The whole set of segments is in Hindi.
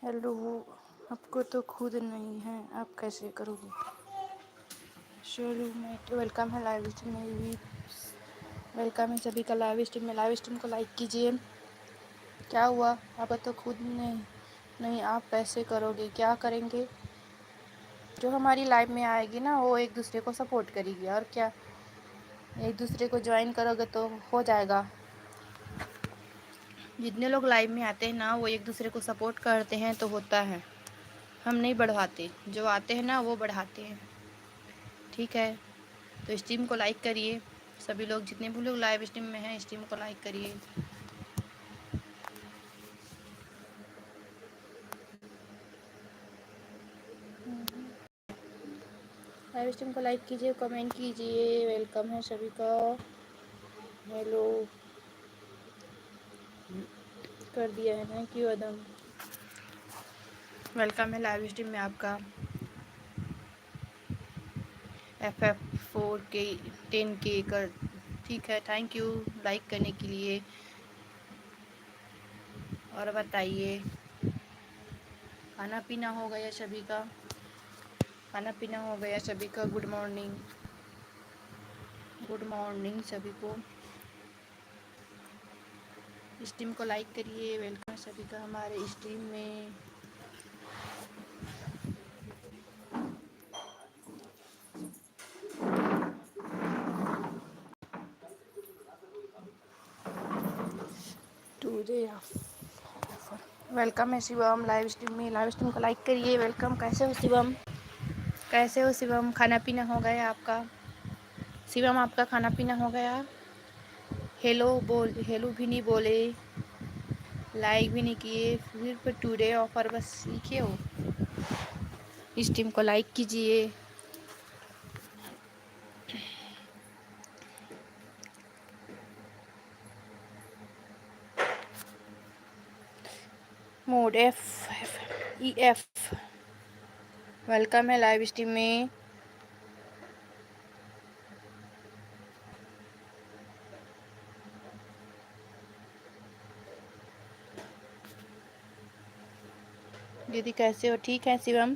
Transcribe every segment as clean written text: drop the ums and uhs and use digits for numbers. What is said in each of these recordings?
हेलो, आपको तो खुद नहीं है, आप कैसे करोगे? शुरू में तो वेलकम है लाइव स्ट्रीम में भी। वेलकम है सभी का लाइव स्ट्रीम में। लाइव स्ट्रीम को लाइक कीजिए। क्या हुआ? आपको तो खुद नहीं, आप कैसे करोगे? क्या करेंगे? जो हमारी लाइव में आएगी ना, वो एक दूसरे को सपोर्ट करेगी। और क्या, एक दूसरे को ज्वाइन करोगे तो हो जाएगा। जितने लोग लाइव में आते हैं ना, वो एक दूसरे को सपोर्ट करते हैं तो होता है। हम नहीं बढ़वाते, जो आते हैं ना वो बढ़ाते हैं। ठीक है, तो स्ट्रीम को लाइक करिए। सभी लोग, जितने भी लोग लाइव स्ट्रीम में हैं, स्ट्रीम को लाइक करिए। लाइव स्ट्रीम को लाइक कीजिए, कमेंट कीजिए। वेलकम है सभी का। हेलो कर दिया है, थैंक यू अदम। वेलकम है लाइव स्ट्रीम में आपका। FF4K 10K कर, ठीक है, थैंक यू लाइक करने के लिए। और बताइए, खाना पीना हो गया सभी का? खाना पीना हो गया सभी का? गुड मॉर्निंग, गुड मॉर्निंग सभी को। स्ट्रीम को लाइक करिए। वेलकम सभी का हमारे स्ट्रीम में। टुडे वेलकम है शिवम लाइव स्ट्रीम में। लाइव स्ट्रीम को लाइक करिए। वेलकम। कैसे हो शिवम? कैसे हो शिवम? खाना पीना हो गया आपका? शिवम, आपका खाना पीना हो गया? हेलो भी नहीं बोले, लाइक भी नहीं किए, फिर टुडे ऑफर बस लिखे हो। स्ट्रीम को लाइक कीजिए। मोड EF वेलकम है लाइव स्ट्रीम में। दीदी कैसे हो? ठीक है शिवम,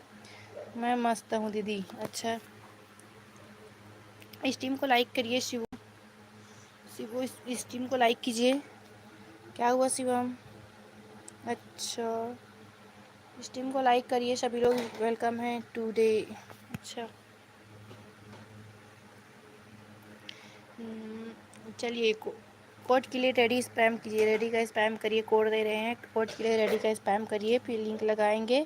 मैं मस्त हूँ दीदी। अच्छा, स्ट्रीम को लाइक करिए। शिवू स्ट्रीम को लाइक कीजिए। क्या हुआ शिवम? अच्छा, स्ट्रीम को लाइक करिए सभी लोग। वेलकम है टुडे। अच्छा, चलिए, कोड के लिए रेडी स्पैम कीजिए। रेडी का स्पैम करिए, कोड दे रहे हैं कोड के लिए। रेडी का स्पैम करिए, फिर लिंक लगाएंगे।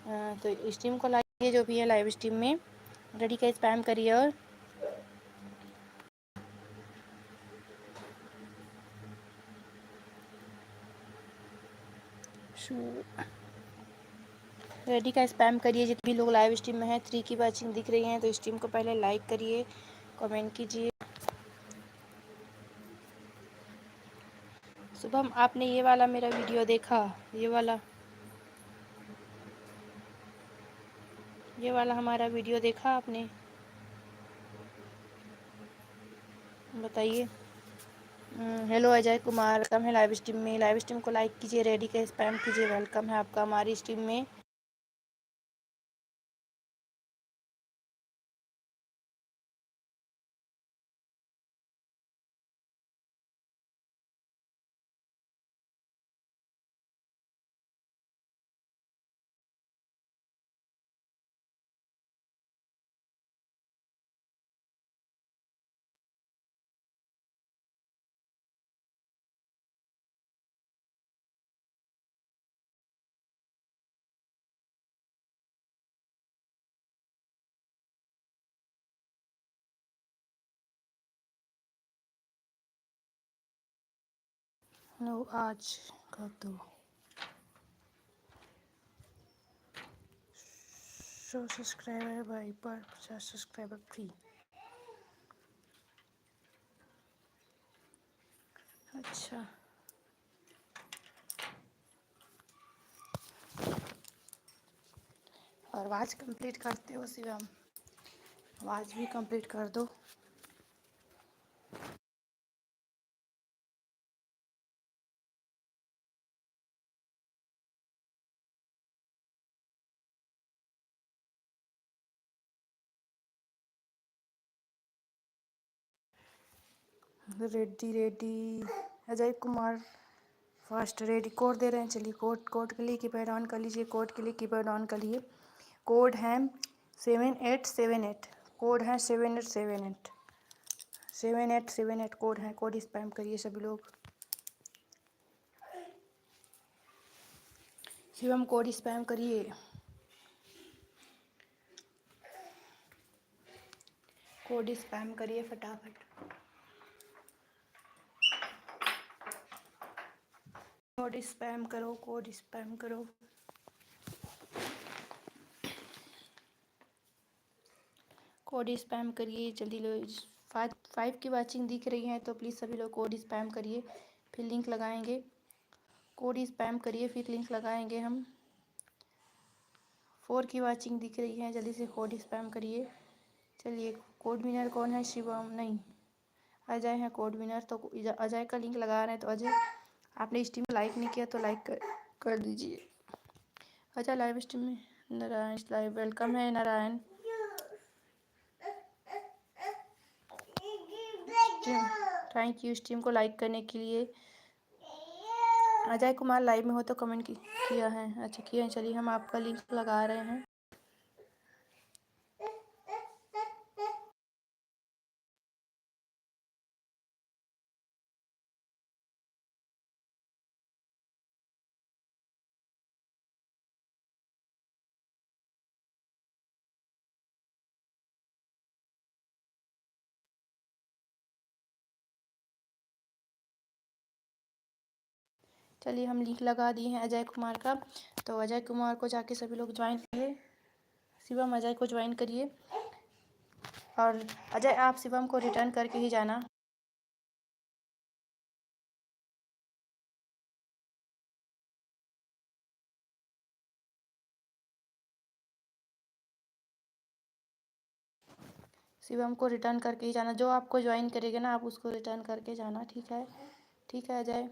तो स्ट्रीम को लाइक कीजिए, जो भी है लाइव स्ट्रीम में। रेडी का स्पैम करिए। और रेडी का स्पैम करिए, जितने भी लोग लाइव स्ट्रीम में हैं। 3 की वॉचिंग दिख रही हैं, तो स्ट्रीम को पहले लाइक करिए, कमेंट कीजिए। शुभम, आपने ये वाला मेरा वीडियो देखा? ये वाला हमारा वीडियो देखा आपने? बताइए। हेलो अजय कुमार, वेलकम है लाइव स्ट्रीम में। लाइव स्ट्रीम को लाइक कीजिए, रेडी का स्पैम कीजिए। वेलकम है आपका हमारी स्ट्रीम में। नो, आज कर दो। सब्सक्राइबर भाई पर 50 सब्सक्राइबर फ्री। अच्छा, और आवाज़ कंप्लीट करते हो शिवम? आवाज़ भी कंप्लीट कर दो। Ready ready. Ajay Kumar fast ready. Code दे रहे हैं, चलिए कोड के लिए कीपैड ऑन कर लीजिए। कोड के लिए कीपैड ऑन कर लिए। कोड है 7878। कोड है 7878। 7878 कोड है। कोड स्पैम करिए सभी लोग। शिवम कोड स्पैम करिए। कोड स्पैम करिए फटाफट। कोड स्पैम करो, कोड स्पैम करो। कोड स्पैम करिए जल्दी लो। 5 की वाचिंग दिख रही है तो प्लीज़ सभी लोग कोड स्पैम करिए, फिर लिंक लगाएंगे। कोड स्पैम करिए फिर लिंक लगाएंगे हम। 4 की वाचिंग दिख रही है, जल्दी से कोड स्पैम करिए। चलिए कोड विनर कौन है? शिवम नहीं, अजय है कोड विनर। तो अजय का लिंक लगा रहे हैं। तो अजय, आपने स्ट्रीम लाइक नहीं किया तो लाइक कर दीजिए। अजय लाइव स्ट्रीम में। नारायण लाइव, वेलकम है नारायण। थैंक यू स्ट्रीम को लाइक करने के लिए। अजय कुमार लाइव में हो तो कमेंट किया है? अच्छा किया है। चलिए हम आपका लिंक लगा रहे हैं। चलिए हम लिंक लगा दिए हैं अजय कुमार का। तो अजय कुमार को जाके सभी लोग ज्वाइन करिए। शिवम अजय को ज्वाइन करिए। और अजय आप शिवम को रिटर्न करके ही जाना। शिवम को रिटर्न करके ही जाना। जो आपको ज्वाइन करेगा ना आप उसको रिटर्न करके जाना, ठीक है? ठीक है अजय।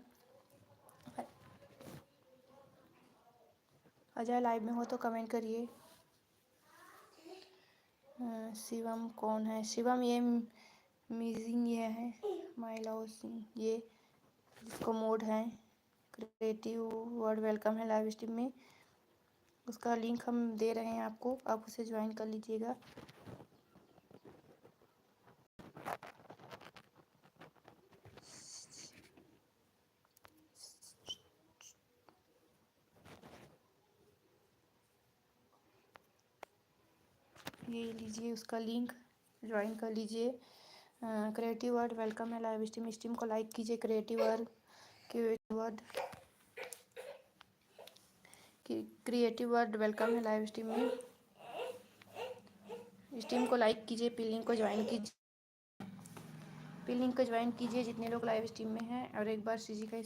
अजय लाइव में हो तो कमेंट करिए। शिवम कौन है? शिवम ये मिजिंग ये है, माई लव सिंह, ये जिसको मोड है क्रिएटिव वर्ड। वेलकम है लाइव स्ट्रीम में। उसका लिंक हम दे रहे हैं आपको, आप उसे ज्वाइन कर लीजिएगा। ये लीजिए उसका लिंक, ज्वाइन कर लीजिए। क्रिएटिव वर्ड वेलकम है लाइव स्ट्रीम। स्ट्रीम को लाइक कीजिए। क्रिएटिव वर्ड वेलकम है लाइव स्ट्रीम में। स्ट्रीम को लाइक कीजिए, पिन लिंक को ज्वाइन कीजिए। पिन लिंक को ज्वाइन कीजिए जितने लोग लाइव स्ट्रीम में हैं। और एक बार सीजी का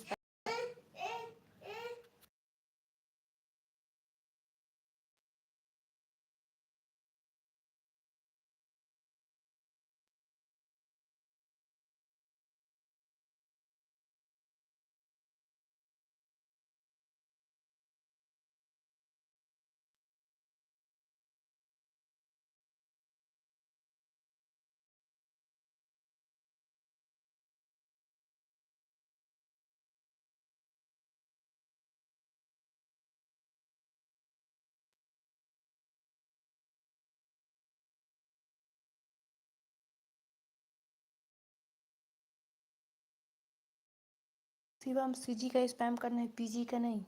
शिवम सीजी का स्पैम करना है, पीजी का नहीं।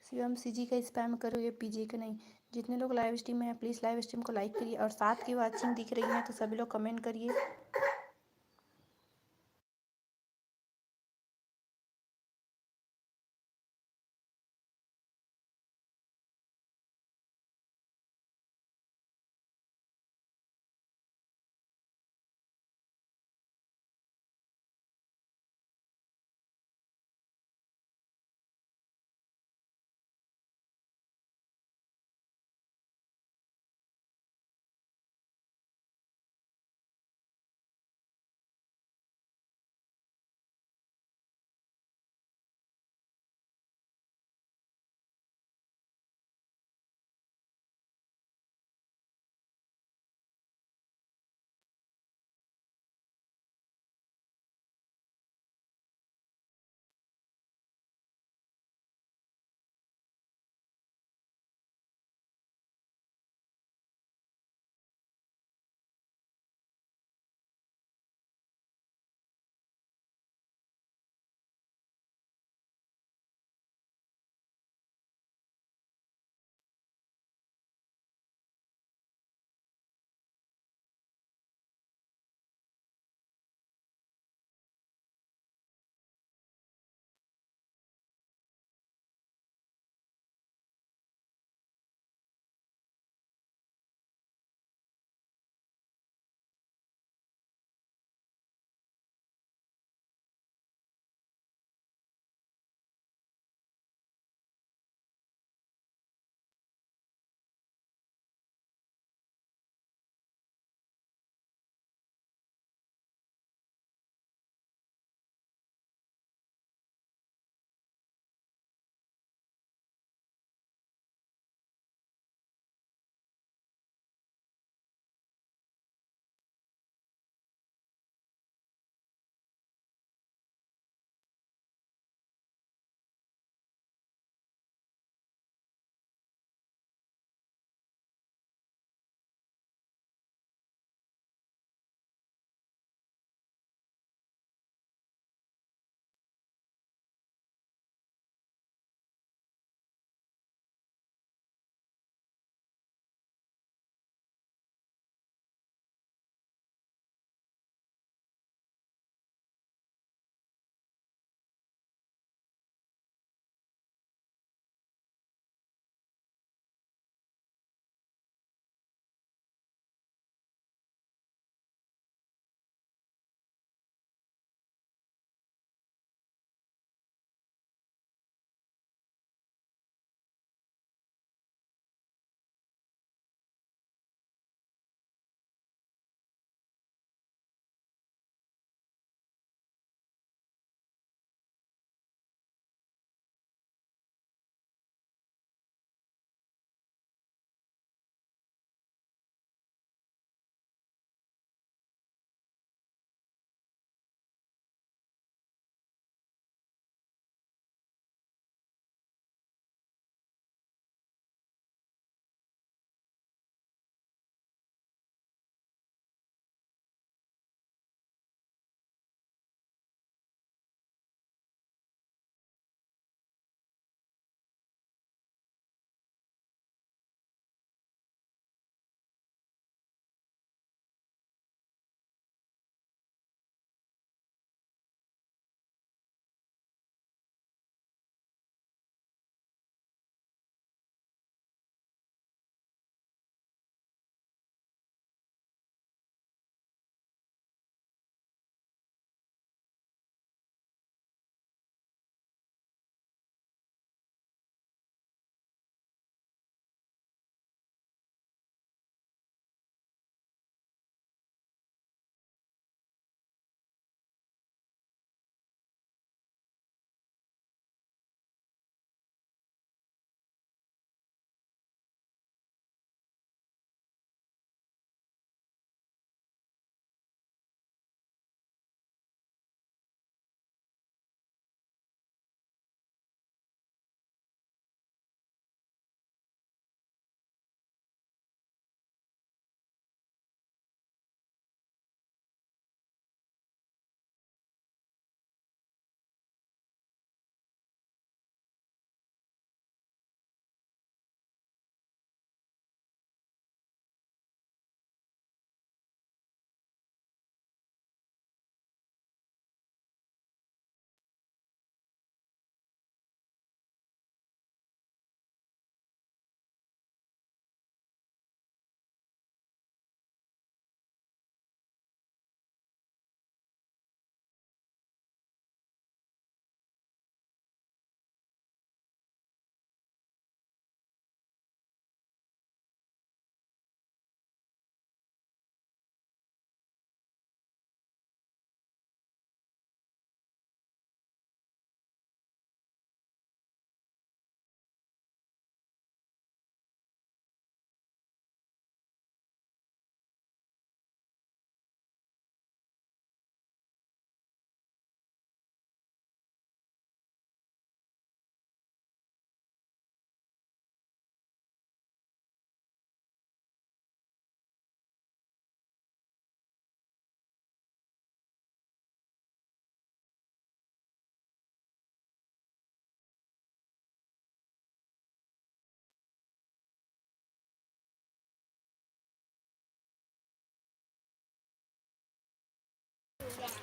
शिवम सीजी का स्पैम करो, ये पीजी का नहीं। जितने लोग लाइव स्ट्रीम में हैं प्लीज़ लाइव स्ट्रीम को लाइक करिए। और 7 की वाचिंग दिख रही है तो सभी लोग कमेंट करिए।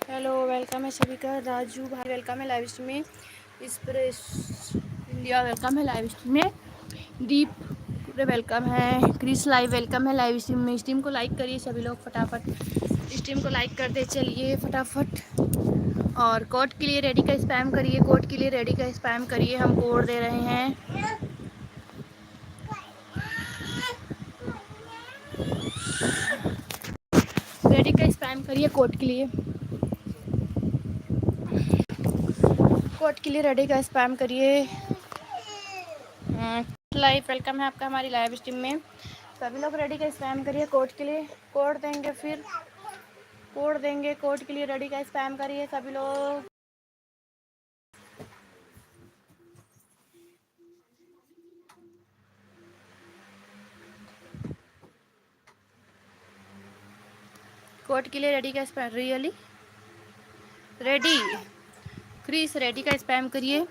हेलो, वेलकम है सभी का। राजू भाई वेलकम है लाइव स्ट्रीम में। एक्सप्रेस इंडिया वेलकम है लाइव स्ट्रीम में। दीप पूरे वेलकम है। क्रिस लाइव वेलकम है लाइव स्ट्रीम में। स्ट्रीम को लाइक करिए सभी लोग फटाफट। स्ट्रीम को लाइक कर दे चलिए फटाफट। और कोड के लिए रेडी का स्पैम करिए। कोड के लिए रेडी का स्पैम करिए। हम कोड दे रहे हैं। रेडी का स्पैम करिए कोड के लिए। कोड के लिए रेडी का स्पैम करिए। लाइव वेलकम है आपका हमारी लाइव स्ट्रीम में। सभी लोग रेडी का स्पैम करिए कोड के लिए। कोड देंगे फिर कोड देंगे। कोड के लिए रेडी का स्पैम करिए सभी लोग। कोड के लिए रेडी का spam really ready. Chris ready का स्पैम करिए।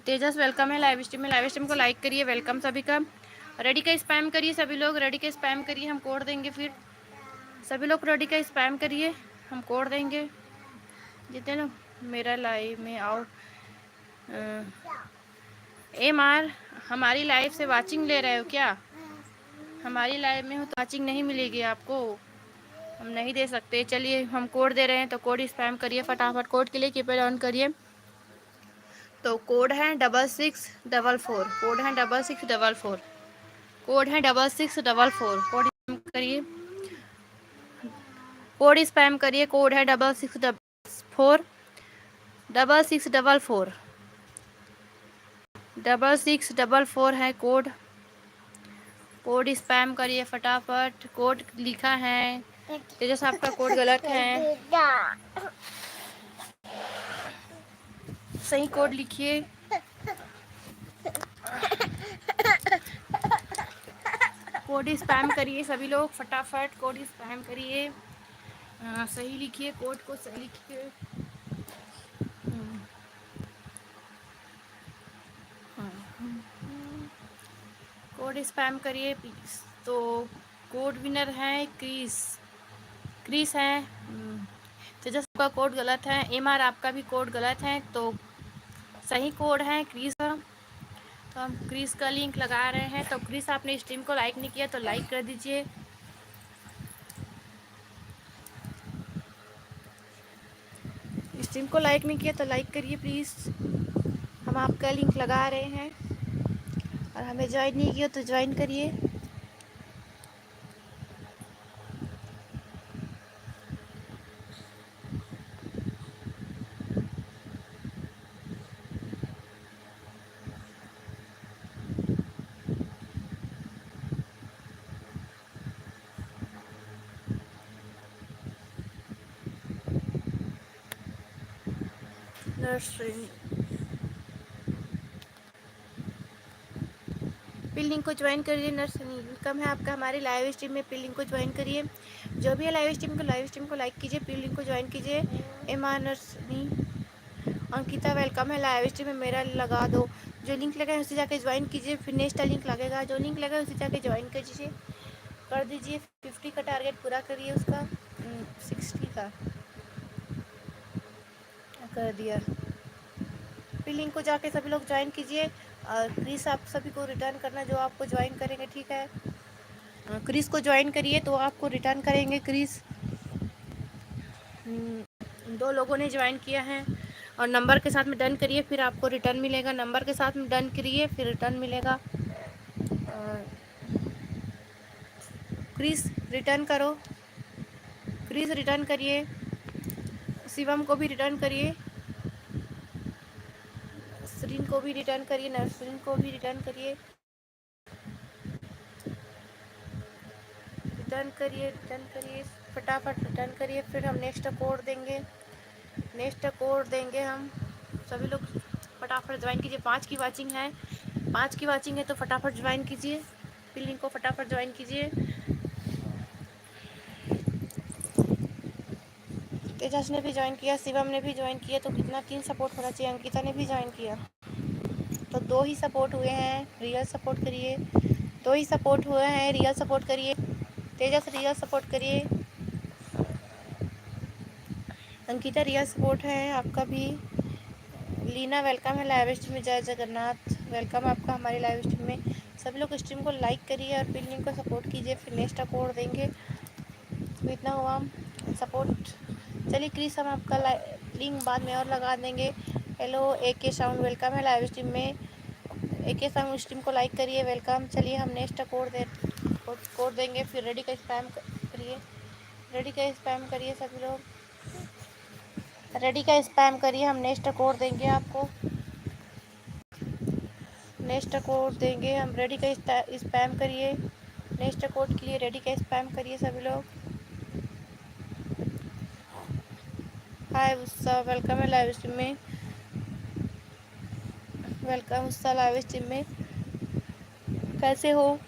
तेजस वेलकम है लाइव स्ट्रीम में। लाइव स्ट्रीम को लाइक करिए। वेलकम सभी का। रेडी का स्पैम करिए सभी लोग। रेडी का स्पैम करिए। हम कोड देंगे फिर। सभी लोग रेडी का स्पैम करिए। हम कोड देंगे। जितने लोग मेरा लाइव में आओ। एम आर हमारी लाइव से वाचिंग ले रहे हो क्या? हमारी लाइव में हो तो वाचिंग नहीं मिलेगी आपको। हम नहीं दे सकते। चलिए हम कोड दे रहे हैं तो कोड स्पैम करिए फटाफट। कोड के लिए कीपैड ऑन करिए। तो कोड है 6644। कोड है 6644। कोड है 6644। कोड स्पैम करिए। कोड स्पैम करिए। कोड है 6644 6644 6644 है कोड। कोड स्पैम करिए फटाफट। कोड लिखा है तेजस आपका कोड गलत है। सही कोड लिखिए। कोड स्पैम करिए सभी लोग फटाफट। कोड स्पैम करिए। सही लिखिए। कोड को सही लिखिए। कोड स्पैम करिए प्लीज। तो कोड विनर है क्रिस। क्रिस है। तेजस का कोड गलत है। एम आर आपका भी कोड गलत है। तो सही कोड है क्रिस का। तो हम क्रिस का लिंक लगा रहे हैं। तो क्रिस आपने स्ट्रीम को लाइक नहीं किया तो लाइक कर दीजिए। स्ट्रीम को लाइक नहीं किया तो लाइक करिए प्लीज़। हम आपका लिंक लगा रहे हैं। और हमें ज्वाइन नहीं किया तो ज्वाइन करिए। नर्सरी पिलिंग को ज्वाइन करिए। नर्सरी वेलकम है आपका हमारे लाइव स्ट्रीम में। पिलिंग को ज्वाइन करिए। जो भी है लाइव स्ट्रीम को लाइक कीजिए। पिलिंग को ज्वाइन कीजिए। M R nursery Ankita welcome है लाइव स्ट्रीम में। मेरा लगा दो। जो लिंक लगा है उसे जाके ज्वाइन कीजिए। फिर नेक्स्ट लिंक लगेगा। जो लिंक लगा है उसे जाके ज्वाइन कीजिए। कर दीजिए। 50 का टारगेट पूरा करिए उसका। 60 का कर दिया। लिंक को जाके सभी लोग ज्वाइन कीजिए। और क्रिस आप सभी को रिटर्न करना जो आपको ज्वाइन करेंगे। ठीक है, क्रिस को ज्वाइन करिए तो आपको रिटर्न करेंगे। क्रिस 2 लोगों ने ज्वाइन किया है। और नंबर के साथ में डन करिए फिर आपको रिटर्न मिलेगा। नंबर के साथ में डन करिए फिर रिटर्न मिलेगा। क्रिस रिटर्न करो। क्रिस रिटर्न करिए। शिवम को भी रिटर्न करिए। नसरीन को भी रिटर्न करिए। नसरीन को भी रिटर्न करिए। रिटर्न करिए फटाफट रिटर्न करिए। फिर हम नेक्स्ट कोड देंगे। हम सभी लोग फटाफट ज्वाइन कीजिए। 5 की वाचिंग है। 5 की वाचिंग है तो फटाफट ज्वाइन कीजिए। लिंक को फटाफट ज्वाइन कीजिए। तेजस ने भी ज्वाइन किया। शिवम ने भी ज्वाइन किया। तो कितना 3 सपोर्ट होना चाहिए। अंकिता ने भी ज्वाइन किया तो 2 ही सपोर्ट हुए हैं। रियल सपोर्ट करिए। 2 ही सपोर्ट हुए हैं। रियल सपोर्ट करिए। तेजस रियल सपोर्ट करिए। अंकिता रिया सपोर्ट है आपका भी। लीना वेलकम है लाइव स्ट्रीम में। जय जगन्नाथ वेलकम आपका हमारी लाइव स्ट्रीम में। सभी लोग स्ट्रीम को लाइक करिए और पिन लिंक को सपोर्ट कीजिए, फिर नेक्स्ट कोड देंगे। तो इतना हुआ सपोर्ट। चलिए क्रिस, हम आपका लिंक बाद में और लगा देंगे। हेलो ए के साउंड वेलकम है लाइव स्ट्रीम में। ए के साउंड स्ट्रीम को लाइक करिए, वेलकम। चलिए हम नेक्स्ट कोड देंगे, फिर रेडी का स्पैम करिए। रेडी का स्पैम करिए सभी लोग, रेडी का स्पैम करिए। हम नेक्स्ट कोड देंगे आपको, नेक्स्ट कोड देंगे हम। रेडी का स्पैम करिए, नेक्स्ट कोड के लिए रेडी का स्पैम करिए सभी लोग। हाय उत्साह वेलकम है लाइव स्ट्रीम में। वेलकम उत्साह लाइव स्ट्रीम में। कैसे हो,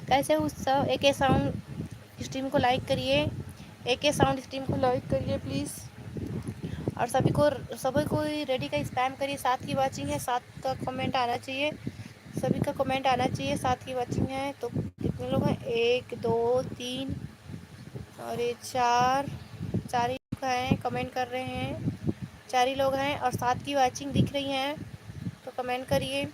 कैसे हो उत्साह? ए के साउंड स्ट्रीम को लाइक करिए, ए के साउंड स्ट्रीम को लाइक करिए प्लीज़। और सभी को रेडी का स्पैम करिए। 7 की वाचिंग है, 7 का कमेंट आना चाहिए, सभी का कमेंट आना चाहिए। 7 की वाचिंग है तो कितने लोग हैं? 1 2 3 और ये 4 ही लोग हैं कमेंट कर रहे हैं। 4 ही लोग हैं और 7 की वाचिंग दिख रही हैं तो कमेंट करिए।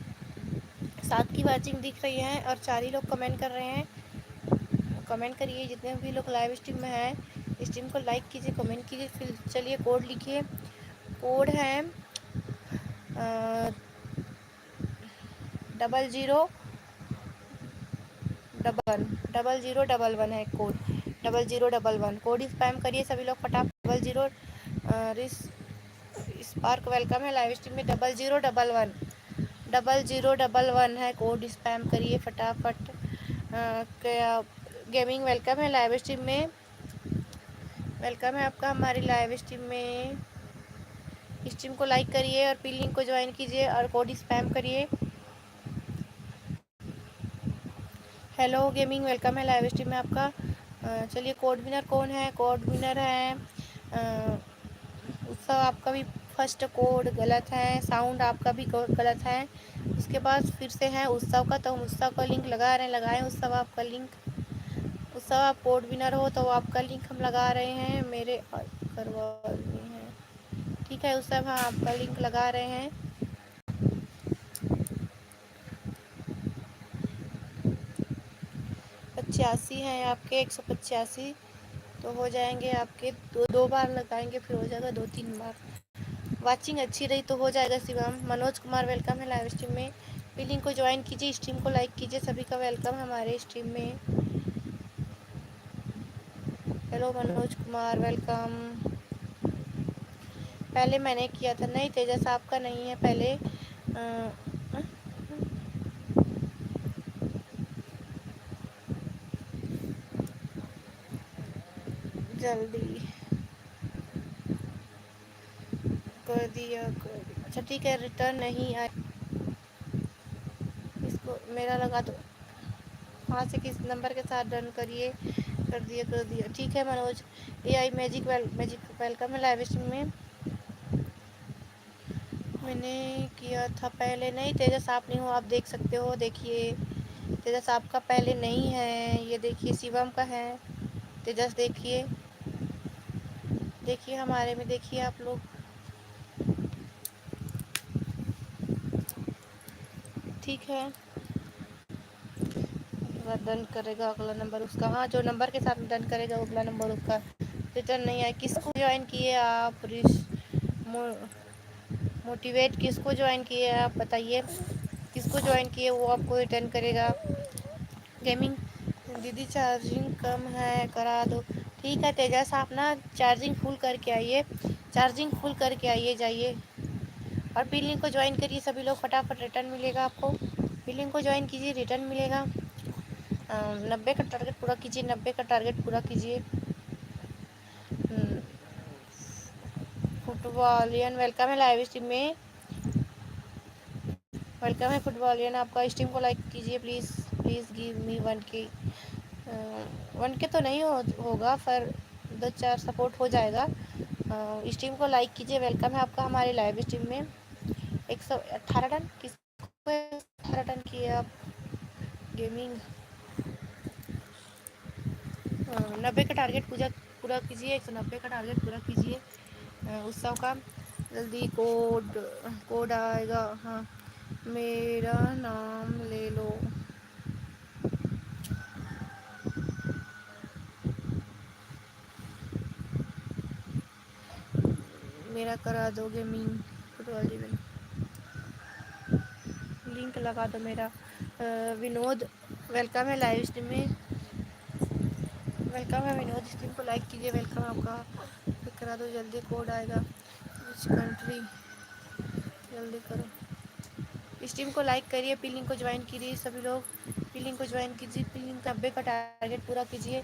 7 की वाचिंग दिख रही है और 4 ही लोग कमेंट कर रहे हैं, कमेंट करिए। जितने भी लोग लाइव स्ट्रीम में हैं स्ट्रीम को लाइक कीजिए, कमेंट कीजिए। फिर चलिए कोड लिखिए। कोड है 0011 है कोड। 0011 कोड स्पैम करिए सभी लोग फटाफट। 00 रिस स्पार्क वेलकम है लाइव स्ट्रीम में। 0011 है कोड, स्पैम करिए फटाफट। गेमिंग वेलकम है लाइव स्ट्रीम में। वेलकम है आपका हमारी लाइव स्ट्रीम में। स्ट्रीम को लाइक करिए और पिन लिंक को ज्वाइन कीजिए और कोड स्पैम करिए। हेलो गेमिंग वेलकम है लाइव स्ट्रीम में आपका। चलिए कोड विनर कौन है? कोड विनर है उत्सव। आपका भी फर्स्ट कोड गलत है, साउंड आपका भी गलत है। उसके बाद फिर से है उत्सव का, तो हम उत्सव का लिंक लगा रहे हैं। लगाएं उत्सव आपका लिंक। उत्सव आप कोड विनर हो तो आपका लिंक हम लगा रहे हैं। मेरे करवा रहे हैं, ठीक है उत्सव, हाँ आपका लिंक लगा रहे हैं। पचासी हैं आपके, 185 तो हो जाएंगे आपके। दो बार लगाएंगे फिर हो जाएगा 2-3 बार। वाचिंग अच्छी रही तो हो जाएगा शिवम। मनोज कुमार वेलकम है लाइव स्ट्रीम में। लिंक को ज्वाइन कीजिए, स्ट्रीम को लाइक कीजिए। सभी का वेलकम हमारे स्ट्रीम में। Hello Manoj Kumar welcome. पहले मैंने किया था, नहीं तेजस आपका नहीं है पहले। जल्दी कर दिया। अच्छा ठीक है, रिटर्न नहीं आया इसको मेरा लगा तो वहाँ से किस नंबर के साथ डन करिए। कर दिया ठीक है मनोज। AI मैजिक वेलकम है लाइव स्ट्रीम में। मैंने किया था पहले, नहीं तेजस आप नहीं हो, आप देख सकते हो। देखिए तेजस आपका पहले नहीं है, ये देखिए शिवम का है। तेजस देखिए, देखिए हमारे में देखिए आप लोग, ठीक है। डन करेगा अगला नंबर उसका, हाँ जो नंबर के साथ डन करेगा अगला नंबर उसका रिटर्न नहीं आया। किसको ज्वाइन किए आप? मोटिवेट किसको ज्वाइन किए आप बताइए, किसको ज्वाइन किए वो आपको रिटर्न करेगा। गेमिंग दीदी चार्जिंग कम है करा दो, ठीक है तेजस आप ना चार्जिंग फुल करके आइए, चार्जिंग फुल करके आइए जाइए। और पिन लिंक को ज्वाइन करिए सभी लोग फटाफट, रिटर्न मिलेगा आपको। पिन लिंक को ज्वाइन कीजिए, रिटर्न मिलेगा। 90 का टारगेट पूरा कीजिए, 90 का टारगेट पूरा कीजिए। फुटबॉलियन वेलकम है लाइव स्ट्रीम में। वेलकम है फुटबॉलियन आपका। स्ट्रीम को लाइक कीजिए please, please give me 1K। 1K तो नहीं होगा पर 2-4 सपोर्ट हो जाएगा। स्ट्रीम को लाइक कीजिए, वेलकम है आपका हमारे लाइव स्ट्रीम में। 118 टन किसको 18 टन किए आप? गेमिंग 90 का टारगेट पूजा पूरा कीजिए, 190 का टारगेट पूरा कीजिए उत्सव का। जल्दी कोड कोड आएगा। हाँ, मेरा नाम ले लो। मेरा करा दोगे मीन फुटबॉल जीवन, लिंक लगा दो मेरा। विनोद वेलकम है लाइव स्ट्रीम में, वेलकम है विनोद, स्ट्रीम को लाइक कीजिए, वेलकम आपका। क्लिक करा दो, जल्दी कोड आएगा। विच कंट्री, जल्दी करो। स्ट्रीम को लाइक करिए, पी लिंक को ज्वाइन कीजिए सभी लोग, पी लिंक को ज्वाइन कीजिए। पी लिंक 90 का टारगेट पूरा कीजिए,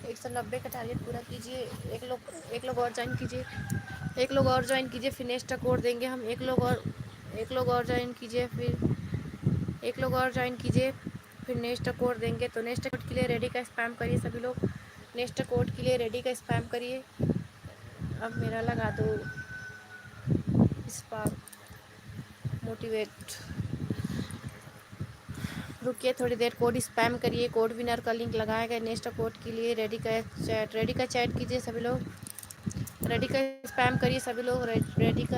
190 का टारगेट पूरा कीजिए। एक लोग और ज्वाइन कीजिए, एक लोग और ज्वाइन कीजिए, फिर नेक्स्ट कोड देंगे हम। एक लोग और ज्वाइन कीजिए, फिर एक लोग और ज्वाइन कीजिए, फिर नेक्स्ट कोड देंगे। तो नेक्स्ट कोड के लिए रेडी का स्पैम करिए सभी लोग, नेक्स्ट कोड के लिए रेडी का स्पैम करिए। अब मेरा लगा दो स्पार्क मोटिवेट। रुकिए थोड़ी देर, कोड स्पैम करिए, कोड विनर का लिंक लगाया गया। नेक्स्ट कोड के लिए रेडी का चैट, रेडी का चैट कीजिए सभी लोग, रेडी का स्पैम करिए सभी लोग। रेडी का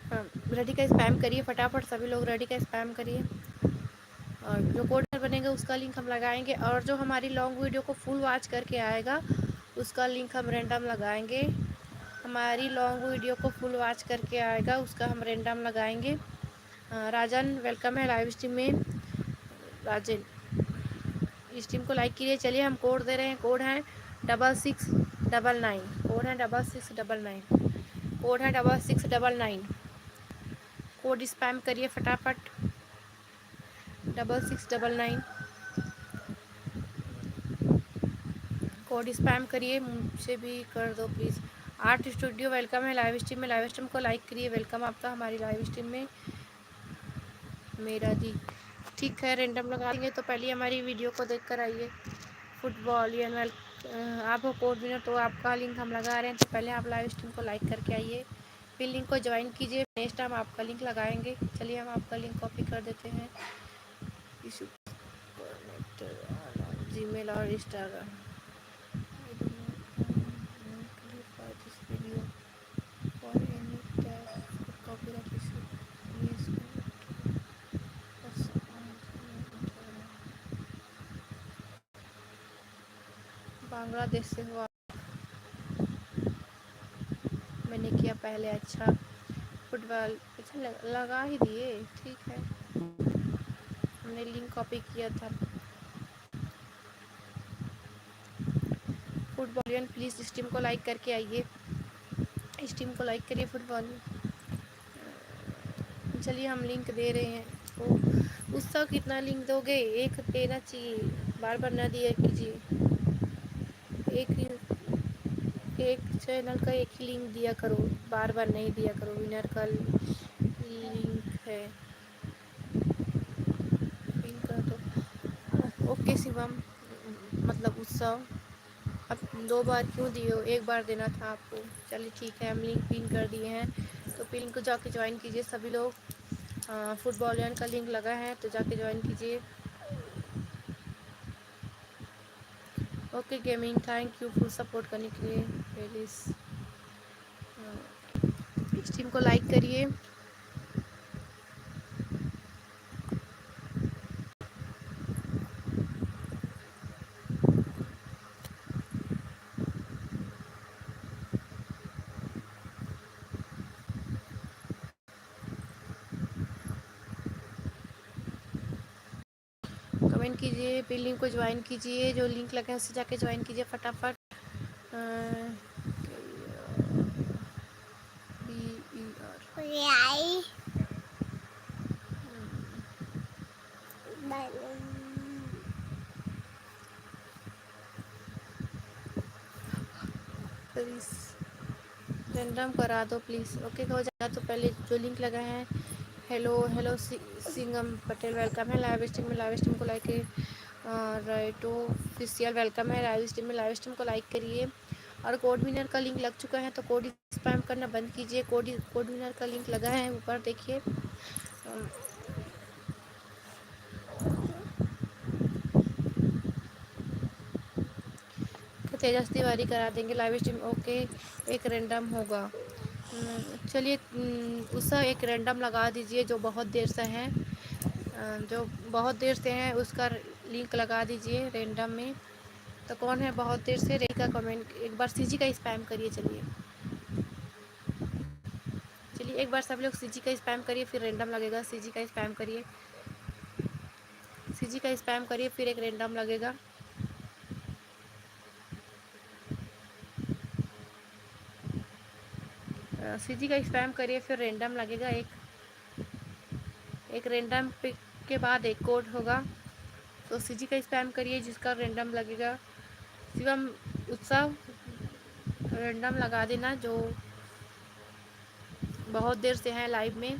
हाँ, रेडी का स्पैम करिए फटाफट सभी लोग, रेडी का स्पैम करिए। और जो कोड बनेगा उसका लिंक हम लगाएंगे, और जो हमारी लॉन्ग वीडियो को फुल वॉच करके आएगा उसका लिंक हम रैंडम लगाएंगे। हमारी लॉन्ग वीडियो को फुल वॉच करके आएगा उसका हम रैंडम लगाएंगे। राजन वेलकम है लाइव स्ट्रीम में। राजन स्ट्रीम को लाइक कीजिए। चलिए हम कोड दे रहे हैं, कोड है 6699, कोड है 6699, कोड है 6699। कोड स्पैम करिए फटाफट 6699, कोड स्पैम करिए। मुझसे भी कर दो प्लीज़। आर्ट स्टूडियो वेलकम है लाइव स्ट्रीम में, लाइव स्ट्रीम को लाइक करिए, वेलकम आपका हमारी लाइव स्ट्रीम में। मेरा जी ठीक है, रैंडम लगा देंगे, तो पहले हमारी वीडियो को देख कर आइए। फुटबॉल या आप हो कोड विनर, तो आपका लिंक हम लगा रहे हैं, तो पहले आप लाइव स्ट्रीम को लाइक करके आइए, फिर लिंक को ज्वाइन कीजिए। नेक्स्ट हम आपका लिंक लगाएंगे। चलिए हम आपका लिंक कॉपी कर देते हैं, जीमेल और इंस्टाग्राम। बांग्लादेश से हुआ मैंने किया पहले। अच्छा फुटबॉल, अच्छा लगा ही दिए, ठीक है, हमने लिंक कॉपी किया था। फुटबॉलियन प्लीज़ स्ट्रीम को लाइक करके आइए, स्ट्रीम को लाइक करिए फुटबॉल। चलिए हम लिंक दे रहे हैं। तो उसका कितना लिंक दोगे? एक देना चाहिए, बार बार ना दिया कीजिए। एक चैनल का एक ही लिंक दिया करो, बार बार नहीं दिया करो। विनर का लिंक है, लिंक कर दो। ओके शिवम, मतलब उत्सव, अब 2 बार क्यों दिए हो, एक बार देना था आपको। चलिए ठीक है, हम लिंक पिन कर दिए हैं, तो पिन को जाके ज्वाइन कीजिए सभी लोग। फुटबॉलियन का लिंक लगा है तो जाके ज्वाइन कीजिए। Okay gaming, thank you full support करने के लिए। प्लीज़ स्ट्रीम को लाइक करिए। कमेंट कीजिए, फिर लिंक को ज्वाइन कीजिए, जो लिंक लगा है उससे जाके ज्वाइन कीजिए फटाफट। रैंडम करा दो प्लीज़। ओके हो जाएगा, तो पहले जो लिंक लगा है। Hello hello Singham Patel welcome है लाइव स्ट्रीम में, लाइव स्ट्रीम को लाइक करिए। राइटो ऑफिशियल वेलकम है लाइव स्ट्रीम में, लाइव स्ट्रीम को लाइक करिए। और कोड विनर का लिंक लग चुका है, तो कोड स्पैम करना बंद कीजिए। कोड विनर का लिंक लगा है ऊपर देखिए। तेजस तिवारी करा देंगे लाइव स्ट्रीम। ओके, एक रैंडम होगा। चलिए उसका एक रैंडम लगा दीजिए जो बहुत देर से हैं, जो बहुत देर से हैं उसका लिंक लगा दीजिए रैंडम में। तो कौन है बहुत देर से? रेडी का कमेंट एक बार सीजी का स्पैम करिए। चलिए चलिए एक बार सब लोग सीजी का स्पैम करिए, फिर रैंडम लगेगा। सीजी का स्पैम करिए, सीजी का स्पैम करिए, फिर एक रैंडम लगेगा। सीजी का स्पैम करिए, फिर रैंडम लगेगा। एक रैंडम पिक के बाद एक कोड होगा। तो सीजी का स्पैम करिए जिसका रैंडम लगेगा। शिवम उत्सव रैंडम लगा देना जो बहुत देर से हैं लाइव में।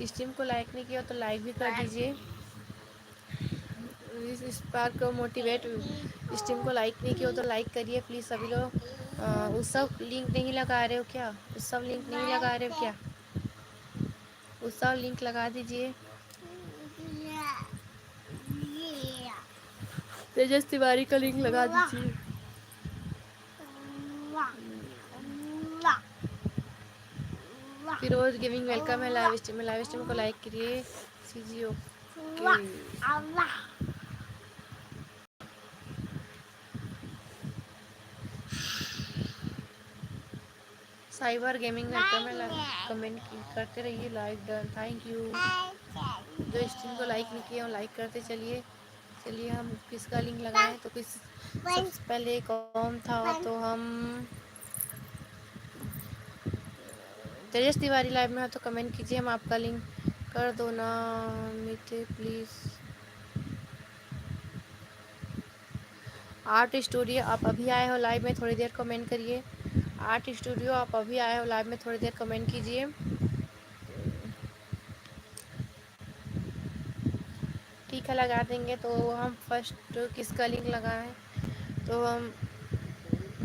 स्ट्रीम को लाइक नहीं किया तो लाइक भी कर दीजिए। इस स्पार्क को मोटिवेट, स्ट्रीम को लाइक नहीं किया तो लाइक करिए प्लीज़ सभी लोग। उत्सव लिंक नहीं लगा रहे हो क्या? उत्सव लिंक नहीं लगा रहे हो क्या? उत्सव लिंक लगा दीजिए। तेजस तिवारी का लिंक लगा दीजिए। फिरोज गेमिंग वेलकम है लाइव स्ट्रीम में। लाइव स्ट्रीम को लाइक करिए। CG okay. Cyber gaming welcome है, कमेंट करते रहिए। Like done, thank you. जो स्ट्रीम को लाइक नहीं किए लाइक करते चलिए। चलिए हम किसका लिंक लगाएं तो किस सबसे पहले कौन था? तो हम तेजस तिवारी लाइव में है तो कमेंट कीजिए, हम आपका लिंक कर दो ना मिटे प्लीज़। आर्ट स्टूडियो आप अभी आए हो लाइव में, थोड़ी देर कमेंट करिए। आर्ट स्टूडियो आप अभी आए हो लाइव में, थोड़ी देर कमेंट कीजिए। ठीक है लगा देंगे। तो हम फर्स्ट किसका लिंक लगाएं? तो हम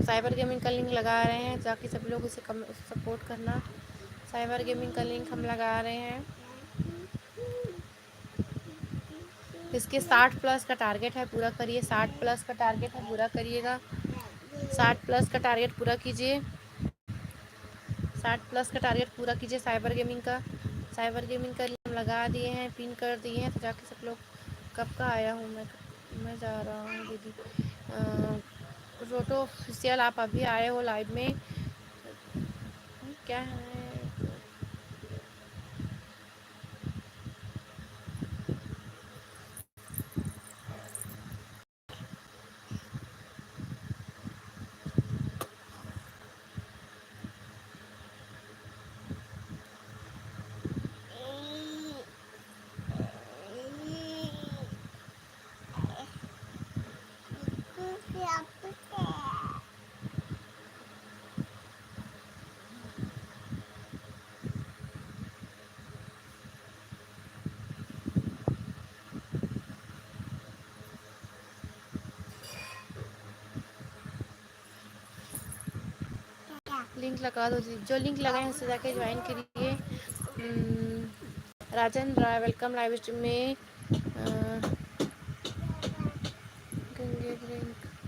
साइबर गेमिंग का लिंक लगा रहे हैं ताकि सभी लोग उसे सपोर्ट करना। साइबर गेमिंग का लिंक हम लगा रहे हैं। इसके 60 प्लस का टारगेट है, पूरा करिए। 60 प्लस का टारगेट है, पूरा करिएगा। 60 प्लस का टारगेट पूरा कीजिए। 60 प्लस का टारगेट पूरा कीजिए साइबर गेमिंग का। साइबर गेमिंग का लिंक हम लगा दिए हैं, पिन कर दिए हैं। तो जाके सब लोग कब का आया हूँ मैं जा रहा हूँ दीदी। रोटो ऑफिशियल आप अभी आए हो लाइव में। क्या है लिंक लगा दो। जो लिंक लगाए उससे जाके ज्वाइन करिए। राजन राय वेलकम लाइव स्ट्रीम में।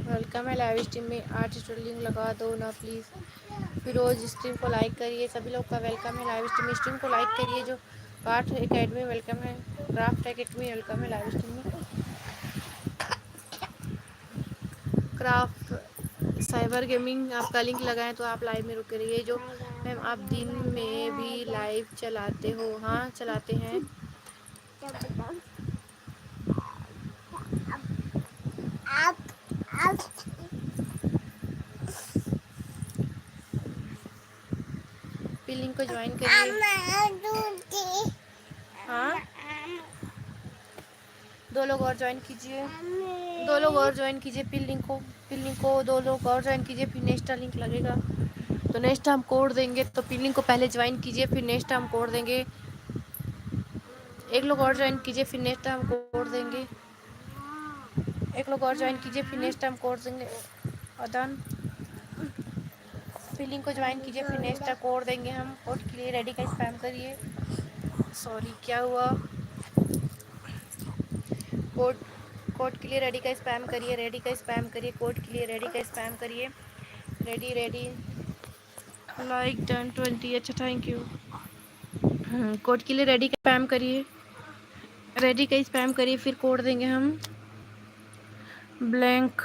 वेलकम है लाइव स्ट्रीम में। आर्टिस्ट लिंक लगा दो ना प्लीज़। फिरोज स्ट्रीम को लाइक करिए। सभी लोग का वेलकम है लाइव स्ट्रीम में। स्ट्रीम को लाइक करिए। जो क्राफ्ट एकेडमी वेलकम है, क्राफ्ट एकेडमी वेलकम है लाइव स्ट्रीम में। क्राफ्ट साइबर गेमिंग आपका लिंक लगाएं तो आप लाइव में रुके रहिए। जो मैम आप दिन में भी लाइव चलाते हो? हाँ चलाते हैं। फिर लिंक को ज्वाइन करिए। हाँ 2 लोग और ज्वाइन कीजिए। 2 लोग और ज्वाइन कीजिए। फिर लिंक को 2 लोग और ज्वाइन कीजिए, फिर नेक्स्ट लिंक लगेगा। तो नेक्स्ट हम कोड देंगे, तो पिन लिंक को पहले ज्वाइन कीजिए, फिर नेक्स्ट हम कोड देंगे। एक लोग और ज्वाइन कीजिए, फिर नेक्स्ट हम कोड देंगे। एक लोग और ज्वाइन कीजिए, फिर नेक्स्ट हम कोड देंगे। अदन पिन लिंक को ज्वाइन कीजिए, फिर नेक्स्ट कोड देंगे हम। कोड के लिए रेडी का स्पैम करिए। सॉरी, क्या हुआ? कोड कोड के लिए रेडी का स्पैम करिए, रेडी का स्पैम करिए, कोड के लिए रेडी का स्पैम करिए। Ready ready like done 20। अच्छा, थैंक यू। कोड के लिए रेडी का स्पैम करिए, रेडी का स्पैम करिए, फिर कोड देंगे हम ब्लैंक।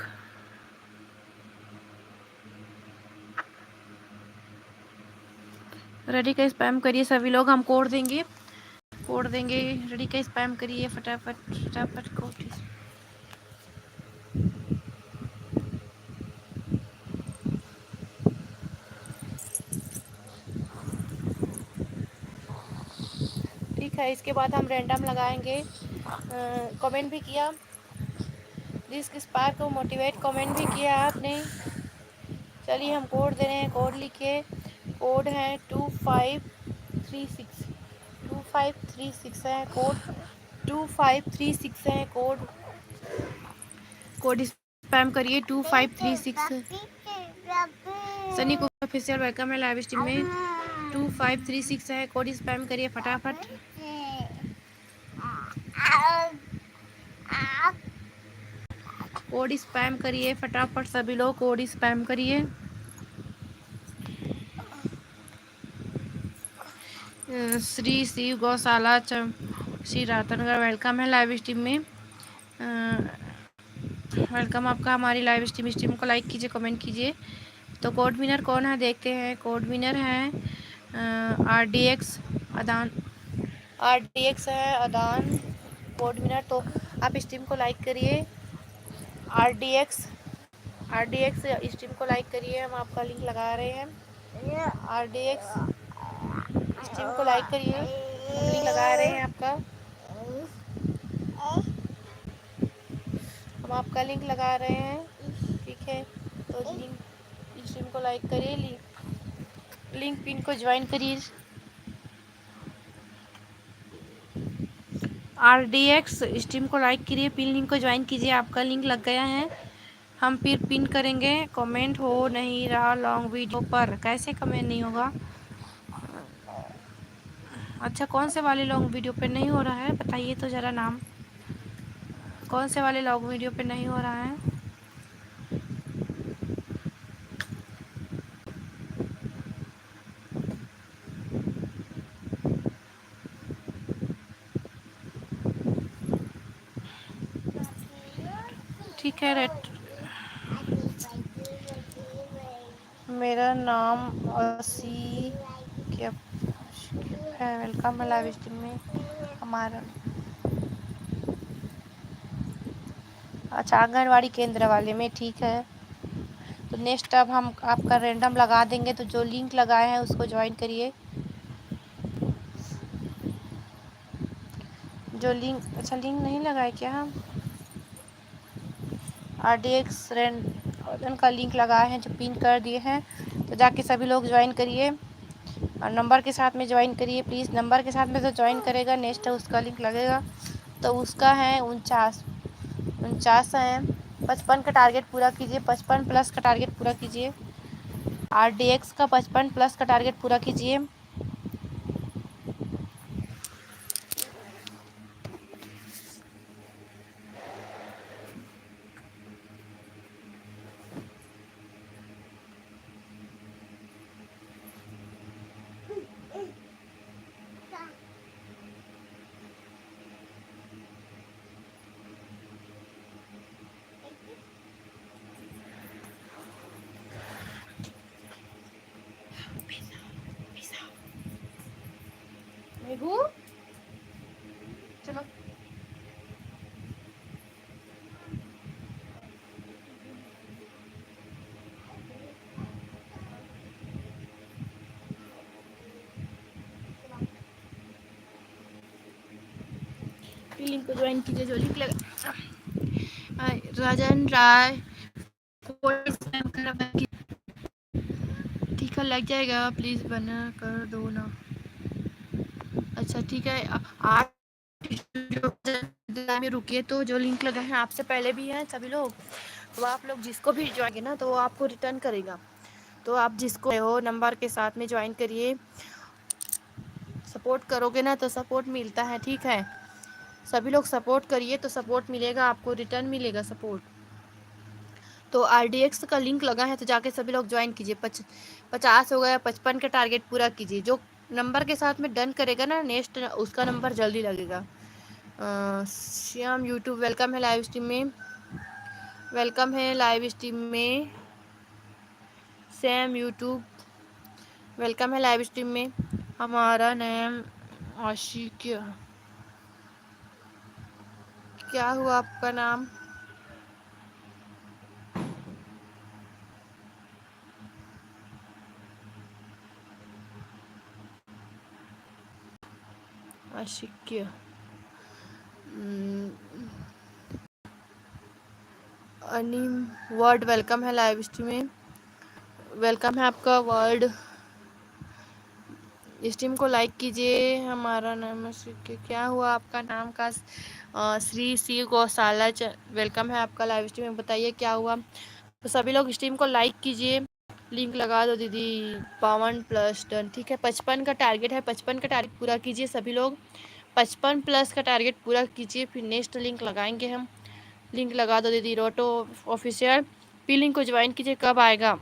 रेडी का स्पैम करिए सभी लोग, हम कोड देंगे, कोड देंगे। रेडी का स्पैम करिए फटाफट फटाफट कोड। ठीक है, इसके बाद हम रैंडम लगाएंगे। कमेंट भी किया, जिस स्पार्क को मोटिवेट कमेंट भी किया आपने। चलिए हम कोड दे रहे हैं, कोड लिखिए। कोड है 2536, 2536 है कोड, 2536 है कोड। कोड स्पैम करिए 2536। सनी को ऑफिशियल वेलकम है लाइव स्ट्रीम में। 2536 है कोड, स्पैम करिए फटाफट। कोड स्पैम करिए फटाफट सभी लोग, कोड स्पैम करिए। श्री शिव गौशाला श्री रातनगढ़ वेलकम है लाइव स्ट्रीम में। वेलकम आपका हमारी लाइव स्ट्रीम को लाइक कीजिए, कमेंट कीजिए। तो कोड विनर कौन है देखते हैं। कोड विनर है RDX अदान, RDX है अदान कोड विनर। तो आप स्ट्रीम को लाइक करिए। RDX स्ट्रीम को लाइक करिए, हम आपका लिंक लगा रहे हैं। RDX स्ट्रीम को लाइक करिए, हम लिंक लगा रहे हैं आपका, हम आपका लिंक लगा रहे हैं। ठीक है, तो लिंक स्ट्रीम को लाइक करिए, लिंक पिन को ज्वाइन करिए। RDX स्ट्रीम को लाइक करिए, पिन लिंक को ज्वाइन कीजिए, आपका लिंक लग गया है। हम फिर पिन करेंगे। कमेंट हो नहीं रहा लॉन्ग वीडियो पर, कैसे कमेंट नहीं होगा? अच्छा, कौन से वाले लॉन्ग वीडियो पे नहीं हो रहा है बताइए तो ज़रा नाम, कौन से वाले लॉन्ग वीडियो पे नहीं हो रहा है? ठीक है, मेरा नाम असी क्या है। वेलकम है लाइव स्ट्रीम में हमारा। अच्छा, आंगनवाड़ी केंद्र वाले में, ठीक है। तो नेक्स्ट अब हम आपका रैंडम लगा देंगे, तो जो लिंक लगाए हैं उसको ज्वाइन करिए। जो लिंक, अच्छा लिंक नहीं लगाए क्या हम? RDX रैंडम का लिंक लगाए हैं, जो पिन कर दिए हैं, तो जाके सभी लोग ज्वाइन करिए और नंबर के साथ में ज्वाइन करिए प्लीज़। नंबर के साथ में तो ज्वाइन करेगा, नेक्स्ट उसका लिंक लगेगा, तो उसका है 49 है। 55 का टारगेट पूरा कीजिए, 55 प्लस का टारगेट पूरा कीजिए। RDX का 55 प्लस का टारगेट पूरा कीजिए। चलो लिंक को ज्वाइन कीजिए, जो लिंक लगा। राजन राय ठीक लिखा लग जाएगा, प्लीज़ बना कर दो ना। अच्छा ठीक है, आप में रुकिए। तो जो लिंक लगा है आपसे पहले भी है सभी लोग, तो आप लोग जिसको भी ज्वाइन ना तो वो आपको रिटर्न करेगा। तो आप जिसको हो नंबर के साथ में ज्वाइन करिए, सपोर्ट करोगे ना तो सपोर्ट मिलता है, ठीक है। सभी लोग सपोर्ट करिए तो सपोर्ट मिलेगा आपको, रिटर्न मिलेगा सपोर्ट। तो RDX का लिंक लगा है तो जाके सभी लोग ज्वाइन कीजिए। 50 हो गया, 55 का टारगेट पूरा कीजिए। जो नंबर के साथ में डन करेगा ना नेक्स्ट, उसका नंबर जल्दी लगेगा। श्याम यूट्यूब वेलकम है लाइव स्ट्रीम में, वेलकम है लाइव स्ट्रीम में। सैम यूट्यूब वेलकम है लाइव स्ट्रीम में। हमारा नाम आशिक, क्या हुआ आपका नाम? आशिक अनिम वर्ड वेलकम है लाइव स्ट्रीम में, वेलकम है आपका वर्ड। स्ट्रीम को लाइक कीजिए। हमारा नाम क्या हुआ आपका नाम का? श्री सी गौशाला वेलकम है आपका लाइव स्ट्रीम में, बताइए क्या हुआ। तो सभी लोग स्ट्रीम को लाइक कीजिए, लिंक लगा दो दीदी। 52+ डन, ठीक है। 55 का टारगेट है, 55 का टारगेट पूरा कीजिए सभी लोग। 55+ का टारगेट पूरा कीजिए, फिर नेक्स्ट लिंक लगाएंगे हम। लिंक लगा दो दीदी। रोटो ऑफिशियल पी लिंक को ज्वाइन कीजिए, कब आएगा?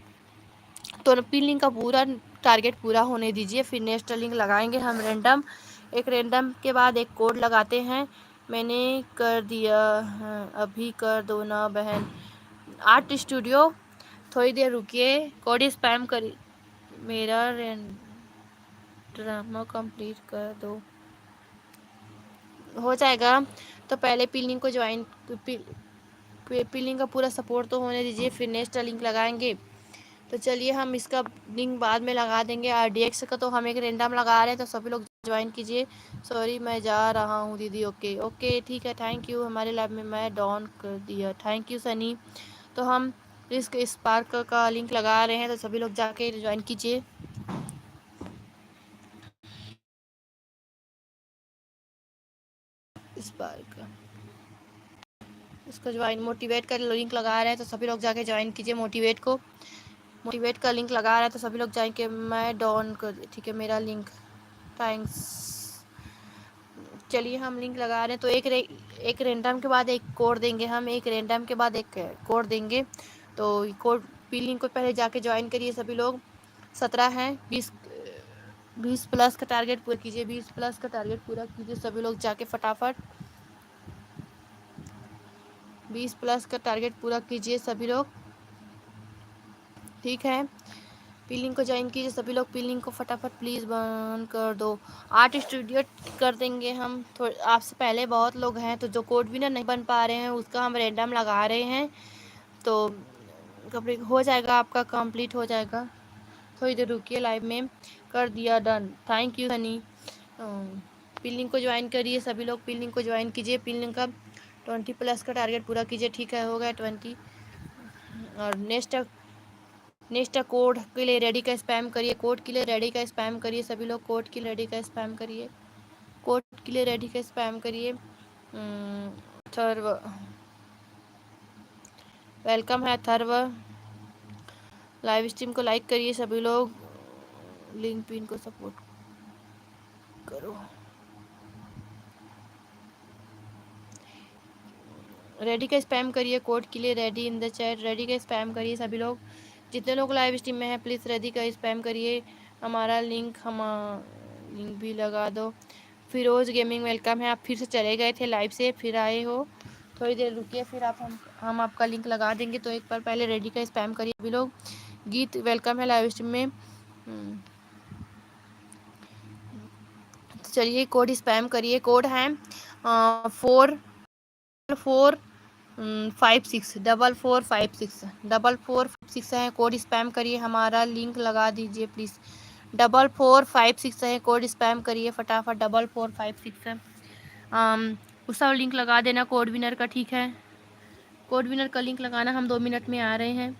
तो पी लिंक का पूरा टारगेट पूरा होने दीजिए, फिर नेक्स्ट लिंक लगाएंगे हम रैंडम। एक रैंडम के बाद एक कोड लगाते हैं। मैंने कर दिया, अभी कर दो ना बहन। आर्ट स्टूडियो थोड़ी देर रुकिए, कोड स्पैम करिए, मेरा ड्रामा कंप्लीट कर दो, हो जाएगा। तो पहले पी लिंक को ज्वाइन, पी लिंक का पूरा सपोर्ट तो होने दीजिए, फिर नेक्स्ट लिंक लगाएंगे। तो चलिए हम इसका लिंक बाद में लगा देंगे। RDX का तो हम एक रैंडम लगा रहे हैं, तो सभी लोग ज्वाइन कीजिए। सॉरी मैं जा रहा हूँ दीदी। ओके ओके ठीक है, थैंक यू। हमारे लैब में मैं डाउन कर दिया, थैंक यू सनी। तो हम रिस्क स्पार्क का लिंक लगा रहे हैं, तो सभी लोग जाके ज्वाइन कीजिए। स्पार्क इसको ज्वाइन, मोटिवेट का लिंक लगा रहे हैं, तो सभी लोग जाके ज्वाइन कीजिए। मोटिवेट का लिंक लगा रहा है, तो सभी लोग जाएंगे। मैं डाउन कर, ठीक है मेरा लिंक, थैंक्स। चलिए हम लिंक लगा रहे हैं। तो एक रैंडम के बाद एक कोड देंगे हम, एक रैंडम के बाद एक कोड देंगे। तो कोड पी लिंक को पहले जाके ज्वाइन करिए सभी लोग। 17 हैं, 20+ का टारगेट पूरा कीजिए, 20+ का टारगेट पूरा कीजिए सभी लोग जाके फटाफट। 20+ का टारगेट पूरा कीजिए सभी लोग, ठीक है। पी लिंक को ज्वाइन कीजिए सभी लोग, पी लिंक को फटाफट प्लीज़ बंद कर दो। आर्ट स्टूडियो कर देंगे हम, थोड़े आपसे पहले बहुत लोग हैं, तो जो कोड विनर नहीं बन पा रहे हैं उसका हम रैंडम लगा रहे हैं। तो कंप्लीट हो जाएगा, आपका कंप्लीट हो जाएगा। थोड़ी देर रुकिए, लाइव में कर दिया, done, thank you Honey. P link को ज्वाइन करिए सभी लोग, पी लिंक को ज्वाइन कीजिए। पी लिंक का 20+ का टारगेट पूरा कीजिए, ठीक है, हो गया 20। और नेक्स्ट कोड के लिए रेडी का स्पैम करिए, कोड के लिए रेडी का स्पैम करिए सभी लोग, कोड के लिए रेडी का स्पैम करिए, कोड के लिए रेडी का स्पैम करिए। थर्व वेलकम है, थर्व लाइव स्ट्रीम को लाइक करिए सभी लोग, लिंक पिन को सपोर्ट करो। रेडी का स्पैम करिए, कोड के लिए ready in the chat, ready का स्पैम करिए सभी लोग। जितने लोग लाइव स्ट्रीम में हैं प्लीज़ रेडी का स्पैम करिए। हमारा लिंक लिंक भी लगा दो। फिरोज़ गेमिंग वेलकम है, आप फिर से चले गए थे लाइव से, फिर आए हो, थोड़ी देर रुकिए, फिर आप हम आपका लिंक लगा देंगे। तो एक बार पहले रेडी का स्पैम करिए सभी लोग। गीत वेलकम है लाइव स्ट्रीम में। तो चलिए कोड स्पैम करिए, कोड है 4456 4456 4456 है, कोड स्पैम करिए। हमारा लिंक लगा दीजिए प्लीज़। 4456 है, कोड स्पैम करिए फटाफट। 4456 है, उसका लिंक लगा देना कोड विनर का, ठीक है। कोड विनर का लिंक लगाना, हम 2 मिनट में आ रहे हैं।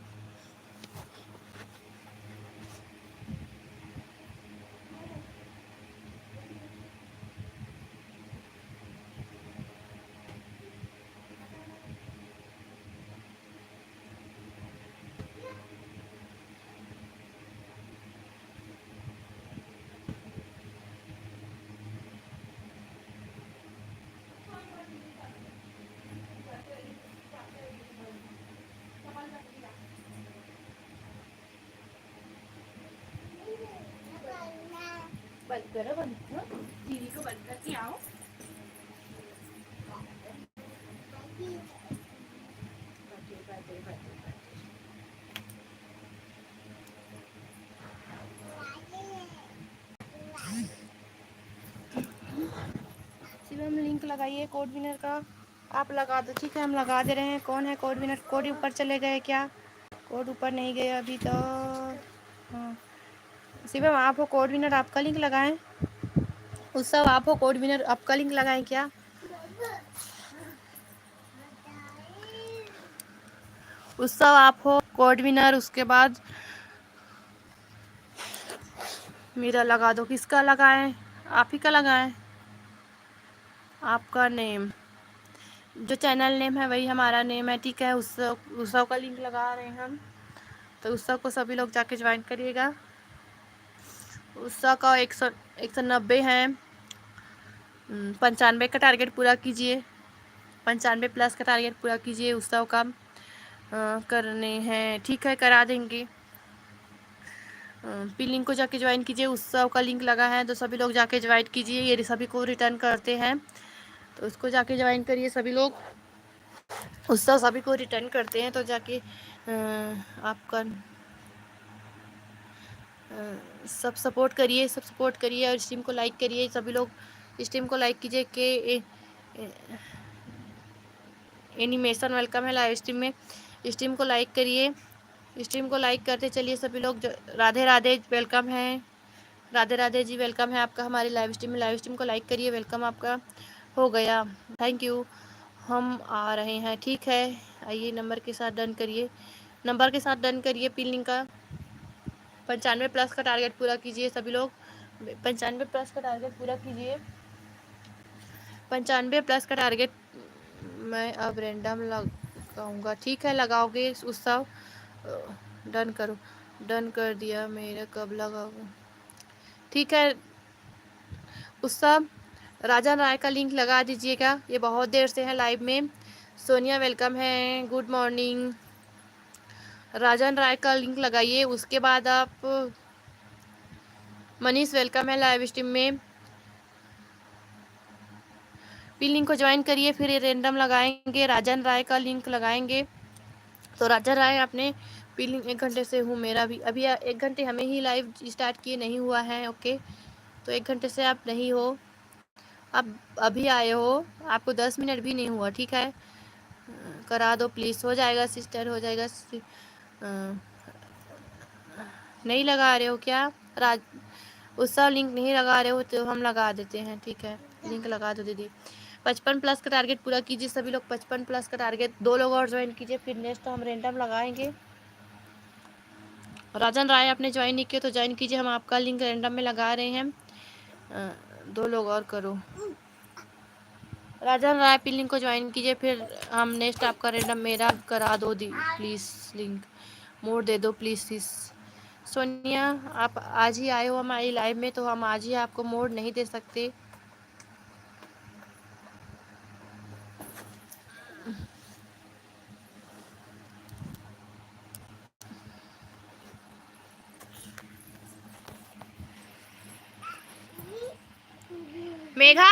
करो बंद, टीवी को बंद करके आओ। शिवम लिंक लगाइए कोड विनर का, आप लगा दो। ठीक है, हम लगा दे रहे हैं। कौन है कोड विनर? कोड ऊपर चले गए क्या? कोड ऊपर नहीं गए अभी तो। हाँ शिवम, आप हो कोड विनर, आपका लिंक लगाएं। उत्सव, आप हो कोड विनर, आपका लिंक लगाएं क्या? उत्सव, आप हो कोड विनर, उसके बाद मेरा लगा दो। किसका लगाएं? आप ही का लगाएं। आपका नेम, जो चैनल नेम है वही हमारा नेम है। ठीक है, उत्सव का लिंक लगा रहे हैं हम, तो उत्सव को सभी लोग जाके ज्वाइन करिएगा। उत्सव का 190 है। 95 का टारगेट पूरा कीजिए। 95 प्लस का टारगेट पूरा कीजिए। उत्सव का करने हैं। ठीक है, करा देंगे। पी लिंक को जाके ज्वाइन कीजिए। उत्सव का लिंक लगा है तो सभी लोग जाके ज्वाइन कीजिए। ये सभी को रिटर्न करते हैं तो उसको जाके ज्वाइन करिए सभी लोग। उत्सव सभी को रिटर्न करते हैं तो जाके आपका सब सपोर्ट करिए, सब सपोर्ट करिए और स्ट्रीम को लाइक करिए। सभी लोग स्ट्रीम को लाइक कीजिए। कि एनिमेशन वेलकम है लाइव स्ट्रीम में। स्ट्रीम को लाइक करिए, स्ट्रीम को लाइक करते चलिए सभी लोग। राधे राधे, वेलकम है। राधे राधे जी, वेलकम है आपका हमारी लाइव स्ट्रीम में। लाइव स्ट्रीम को लाइक करिए, वेलकम आपका हो गया, थैंक यू। हम आ रहे हैं, ठीक है। आइए, नंबर के साथ डन करिए, नंबर के साथ डन करिए। पिन लिंक का 95 प्लस का टारगेट पूरा कीजिए सभी लोग। 95 प्लस का टारगेट पूरा कीजिए। 95 प्लस का टारगेट मैं अब रैंडम लगाऊंगा। ठीक है, लगाओगे उत्सव? डन करो। डन कर दिया। मेरा कब लगाओगे? ठीक है उत्सव, राजा राय का लिंक लगा दीजिएगा। ये बहुत देर से है लाइव में। सोनिया वेलकम है, गुड मॉर्निंग। राजन राय का लिंक लगाइए। उसके बाद आप मनीष वेलकम है लाइव स्ट्रीम में। पिन लिंक को ज्वाइन करिए, फिर ये रैंडम लगाएंगे। राजन राय का लिंक लगाएंगे तो राजन राय आपने पिन लिंक 1 घंटे से हूँ मेरा भी अभी 1 घंटे हमें ही लाइव स्टार्ट किए नहीं हुआ है। ओके, तो 1 घंटे से आप नहीं हो, आप अभी आए हो, आपको 10 मिनट भी नहीं हुआ। ठीक है, करा दो प्लीज़, हो जाएगा सिस्टर, हो जाएगा। नहीं लगा रहे हो क्या राज? उत्सव लिंक नहीं लगा रहे हो तो हम लगा देते हैं। ठीक है, लिंक लगा दो दीदी। 55 प्लस का टारगेट पूरा कीजिए सभी लोग। 55 प्लस का टारगेट, 2 लोग और ज्वाइन कीजिए, फिर नेक्स्ट तो हम रैंडम लगाएंगे। राजन राय आपने ज्वाइन नहीं किया तो ज्वाइन कीजिए, हम आपका लिंक रैंडम में लगा रहे हैं। 2 लोग और करो। राजन राय पिन लिंक को ज्वाइन कीजिए, फिर हम नेक्स्ट आपका रैंडम मेरा करा दो दी प्लीज़। लिंक मोड़ दे दो प्लीज़। सोनिया, आप आज ही आए हो हमारी लाइव में तो हम आज ही आपको मोड नहीं दे सकते। मेघा।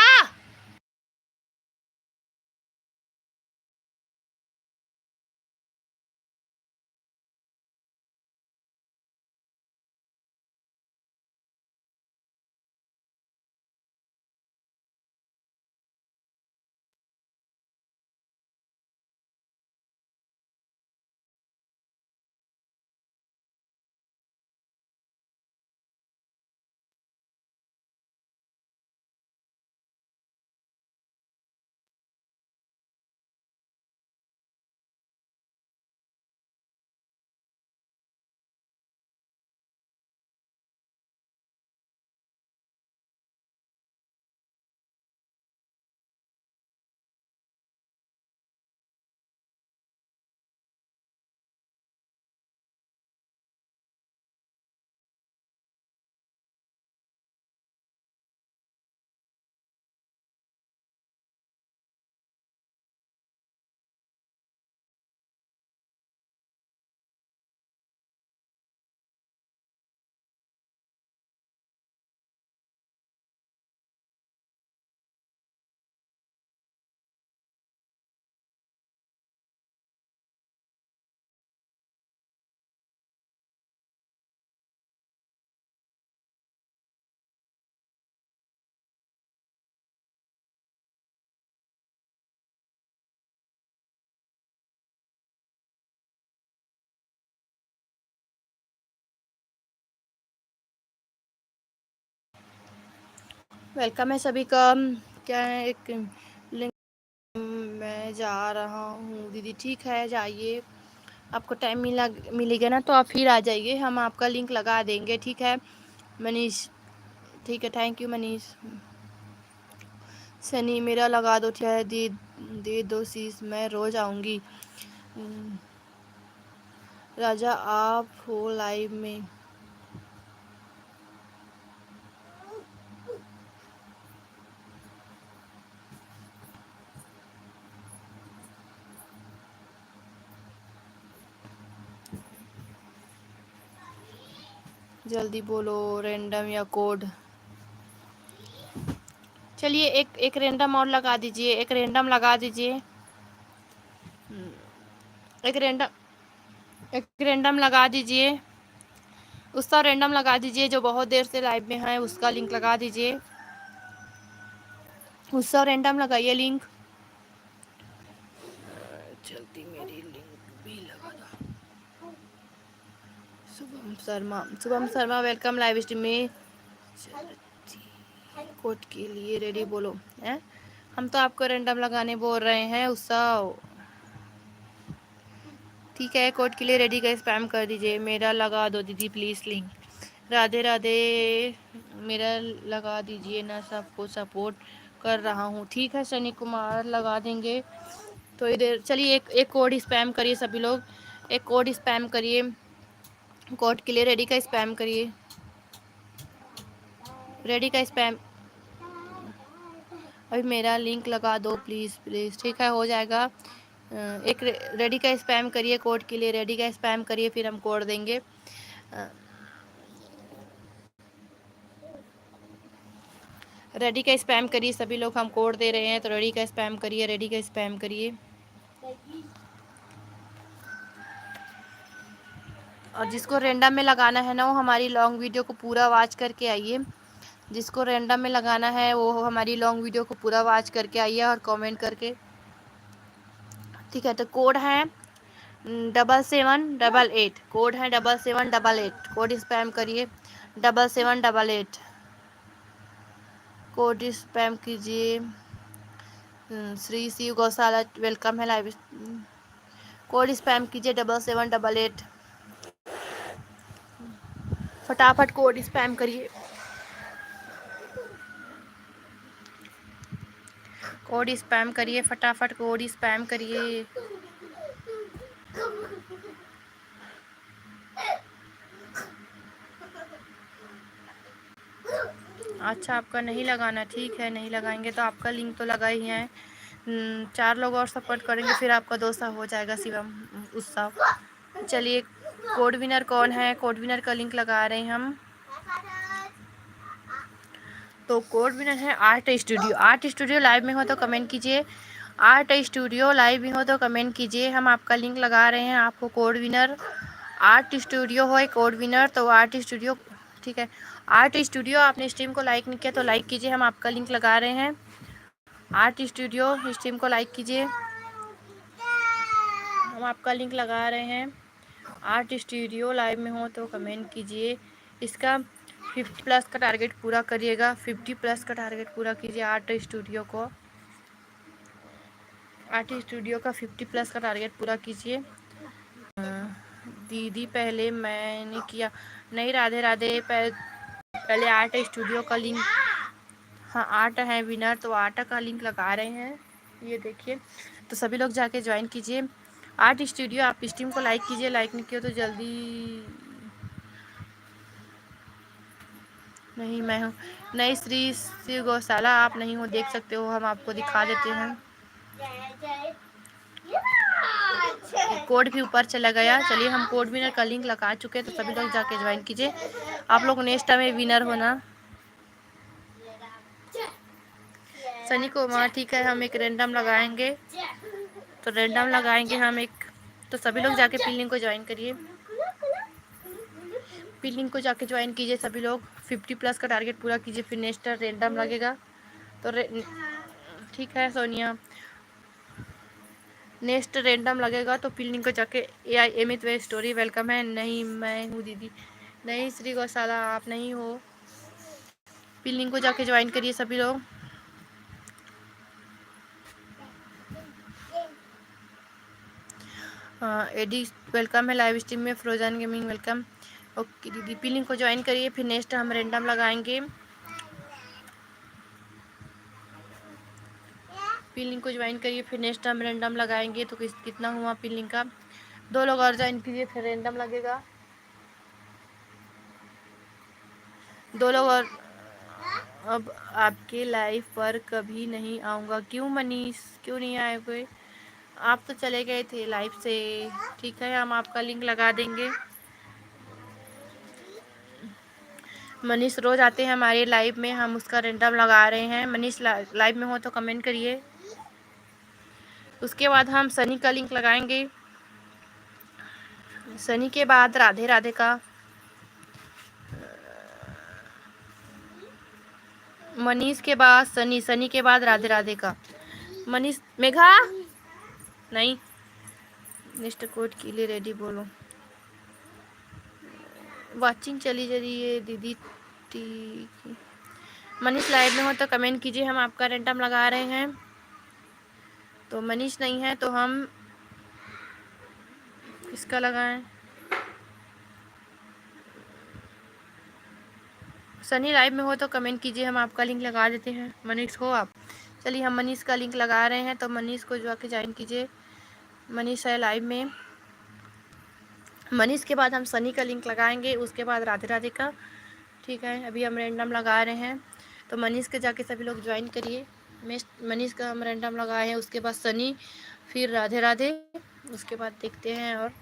वेलकम है सभी का। क्या है एक लिंक, मैं जा रहा हूँ दीदी। ठीक है जाइए, आपको टाइम मिलेगा ना तो आप फिर आ जाइए, हम आपका लिंक लगा देंगे। ठीक है मनीष, ठीक है, थैंक यू मनीष। सनी मेरा लगा दो, ठीक है दे दो शीश, मैं रोज आऊँगी। राजा आप हो लाइव में? जल्दी बोलो, रैंडम या कोड? चलिए एक रैंडम और लगा दीजिए, एक रैंडम लगा दीजिए, एक रैंडम लगा दीजिए। उसका रैंडम लगा दीजिए, जो बहुत देर से लाइव में है उसका लिंक लगा दीजिए। उसका रैंडम लगाइए लिंक। जल्दी मेरी लिंक भी लगा दो। Shubham Sharma welcome live stream में। कोड के लिए रेडी बोलो है? हम तो आपको रैंडम लगाने बोल रहे हैं उसका। ठीक है, कोड के लिए रेडी का स्पैम कर दीजिए। मेरा लगा दो दीदी प्लीज़ लिंक। राधे राधे, मेरा लगा दीजिए ना, सबको सपोर्ट कर रहा हूँ। ठीक है सनी कुमार, लगा देंगे। तो इधर चलिए एक कोड स्पैम करिए सभी लोग, एक कोड स्पैम करिए। कोड के लिए रेडी का स्पैम करिए, रेडी का स्पैम। अभी मेरा लिंक लगा दो प्लीज़ प्लीज़। ठीक है हो जाएगा। एक रेडी का स्पैम करिए, कोड के लिए रेडी का स्पैम करिए, फिर हम कोड देंगे। रेडी का स्पैम करिए सभी लोग, हम कोड दे रहे हैं तो रेडी का स्पैम करिए, रेडी का स्पैम करिए। और जिसको रैंडम में लगाना है ना, वो हमारी लॉन्ग वीडियो को पूरा वॉच करके आइए। जिसको रैंडम में लगाना है वो हमारी लॉन्ग वीडियो को पूरा वॉच करके आइए और कमेंट करके। ठीक है, तो कोड है 7788, कोड है 7788। कोड स्पैम करिए 7788, कोड स्पैम कीजिए। श्री शिव गौशाला वेलकम है लाइव। कोड स्पैम कीजिए 7788, फटाफट कोड स्पैम करिए। कोड स्पैम करिए फटाफट, कोड स्पैम करिए। अच्छा आपका नहीं लगाना, ठीक है नहीं लगाएंगे तो आपका लिंक तो लगा ही है। 4 लोग और सपोर्ट करेंगे फिर आपका दोस्त हो जाएगा शिवम उत्सव। चलिए कोड विनर कौन है? कोड विनर का लिंक लगा रहे हैं हम। तो कोड विनर है art studio. Art studio live में हो तो कमेंट कीजिए, आर्ट स्टूडियो लाइव में हो तो कमेंट कीजिए। हम आपका लिंक लगा रहे हैं, आपको कोड विनर आर्ट स्टूडियो हो कोड विनर तो आर्ट स्टूडियो। ठीक है, आर्ट स्टूडियो आपने स्ट्रीम को लाइक नहीं किया तो लाइक कीजिए, हम आपका लिंक लगा रहे हैं। आर्ट स्टूडियो स्ट्रीम को लाइक कीजिए, हम आपका लिंक लगा रहे हैं। आर्ट स्टूडियो लाइव में हो तो कमेंट कीजिए। इसका 50+ का टारगेट पूरा करिएगा, 50+ का टारगेट पूरा कीजिए आर्ट स्टूडियो को। आर्ट स्टूडियो का 50+ का टारगेट पूरा कीजिए। दीदी पहले मैंने किया नहीं। राधे राधे, पहले आर्ट स्टूडियो का लिंक। हाँ आर्ट है विनर तो आर्ट का लिंक लगा रहे हैं, ये देखिए। तो सभी लोग जाके ज्वाइन कीजिए आर्ट स्टूडियो। आप स्ट्रीम को लाइक कीजिए, लाइक नहीं किया तो जल्दी। नहीं मैं हूँ, नहीं श्री शिव गौशाला आप नहीं हो, देख सकते हो, हम आपको दिखा देते हैं। कोड भी ऊपर चला गया। चलिए हम कोड विनर का लिंक लगा चुके हैं, तो सभी लोग जाके ज्वाइन कीजिए। आप लोग नेक्स्ट टाइम में विनर होना। सनी कुमार ठीक है, हम एक रैंडम लगाएंगे, तो रैंडम लगाएंगे हम एक। तो सभी लोग जाके पिन को ज्वाइन करिए, पिन को जाके ज्वाइन कीजिए सभी लोग। 50+ का टारगेट पूरा कीजिए, फिर नेक्स्ट रैंडम लगेगा। तो ठीक है सोनिया, नेक्स्ट रैंडम लगेगा तो पिन को जाके AI अमित वे स्टोरी वेलकम है। नहीं मैं हूँ दीदी, नहीं श्री गौशाला आप नहीं हो। पिन लिंक को जाके ज्वाइन करिए सभी लोग। एडी वेलकम है लाइव स्ट्रीम में। Frozen gaming welcome. ओके दीदी, पिन लिंक को ज्वाइन करिए, फिर नेक्स्ट हम रैंडम लगाएंगे। पिन लिंक को ज्वाइन करिए, फिर नेक्स्ट हम रैंडम लगाएंगे। तो कितना हुआ पिन लिंक का? 2 लोग और ज्वाइन कीजिए, फिर रैंडम लगेगा। 2 लोग और। अब आपके लाइव पर कभी नहीं आऊँगा। क्यों मनीष, क्यों नहीं आए कोई? आप तो चले गए थे लाइव से। ठीक है, हम आपका लिंक लगा देंगे। मनीष रोज आते हैं हमारे लाइव में, हम उसका रैंडम लगा रहे हैं। मनीष लाइव में हो तो कमेंट करिए। उसके बाद हम सनी का लिंक लगाएंगे। सनी के बाद राधे राधे का। मनीष के बाद सनी, सनी के बाद राधे राधे का। मनीष, मेघा नहीं, नेक्स्ट कोड के लिए रेडी बोलो। वाचिंग चली जा रही है दीदी। ठीक, मनीष लाइव में हो तो कमेंट कीजिए, हम आपका रैंडम लगा रहे हैं। तो मनीष नहीं है तो हम किसका लगाएं? सनी लाइव में हो तो कमेंट कीजिए, हम आपका लिंक लगा देते हैं। मनीष हो आप? चलिए, हम मनीष का लिंक लगा रहे हैं, तो मनीष को जाके ज्वाइन कीजिए। मनीष है लाइव में। मनीष के बाद हम सनी का लिंक लगाएंगे, उसके बाद राधे राधे का। ठीक है, अभी हम रैंडम लगा रहे हैं, तो मनीष के जाके सभी लोग ज्वाइन करिए। मनीष का हम रैंडम लगाए हैं, उसके बाद सनी, फिर राधे राधे, उसके बाद देखते हैं। और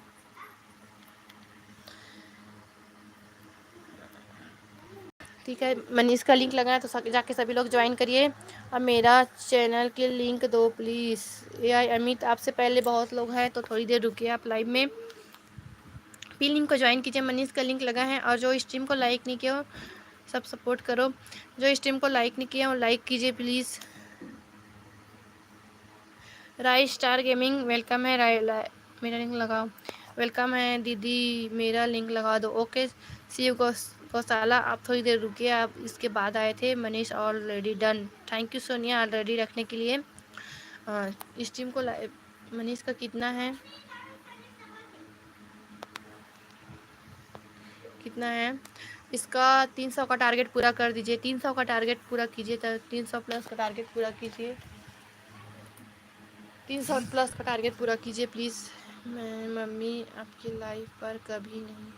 ठीक है, मनीष का लिंक लगाया तो जाके सभी लोग ज्वाइन करिए। अब मेरा चैनल के लिंक दो प्लीज़। AI अमित, आपसे पहले बहुत लोग हैं, तो थोड़ी देर रुकिए आप लाइव में। पिन लिंक को ज्वाइन कीजिए। मनीष का लिंक लगा है। और जो स्ट्रीम को लाइक नहीं किया सब सपोर्ट करो। जो स्ट्रीम को लाइक नहीं किया वो लाइक कीजिए please. Rai star gaming welcome है। मेरा लिंक लगाओ। वेलकम है दीदी, मेरा लिंक लगा दो। ओके, सी यू गौशाला, आप थोड़ी देर रुकिए, आप इसके बाद आए थे। Manish already done. Thank you Sonia already रखने के लिए। स्ट्रीम को मनीष का कितना है? कितना है इसका? 300 का टारगेट पूरा कर दीजिए। 300 का टारगेट पूरा कीजिए, 300 प्लस का टारगेट पूरा कीजिए। 300 प्लस का टारगेट पूरा कीजिए प्लीज़। मैं मम्मी आपकी लाइफ पर कभी नहीं,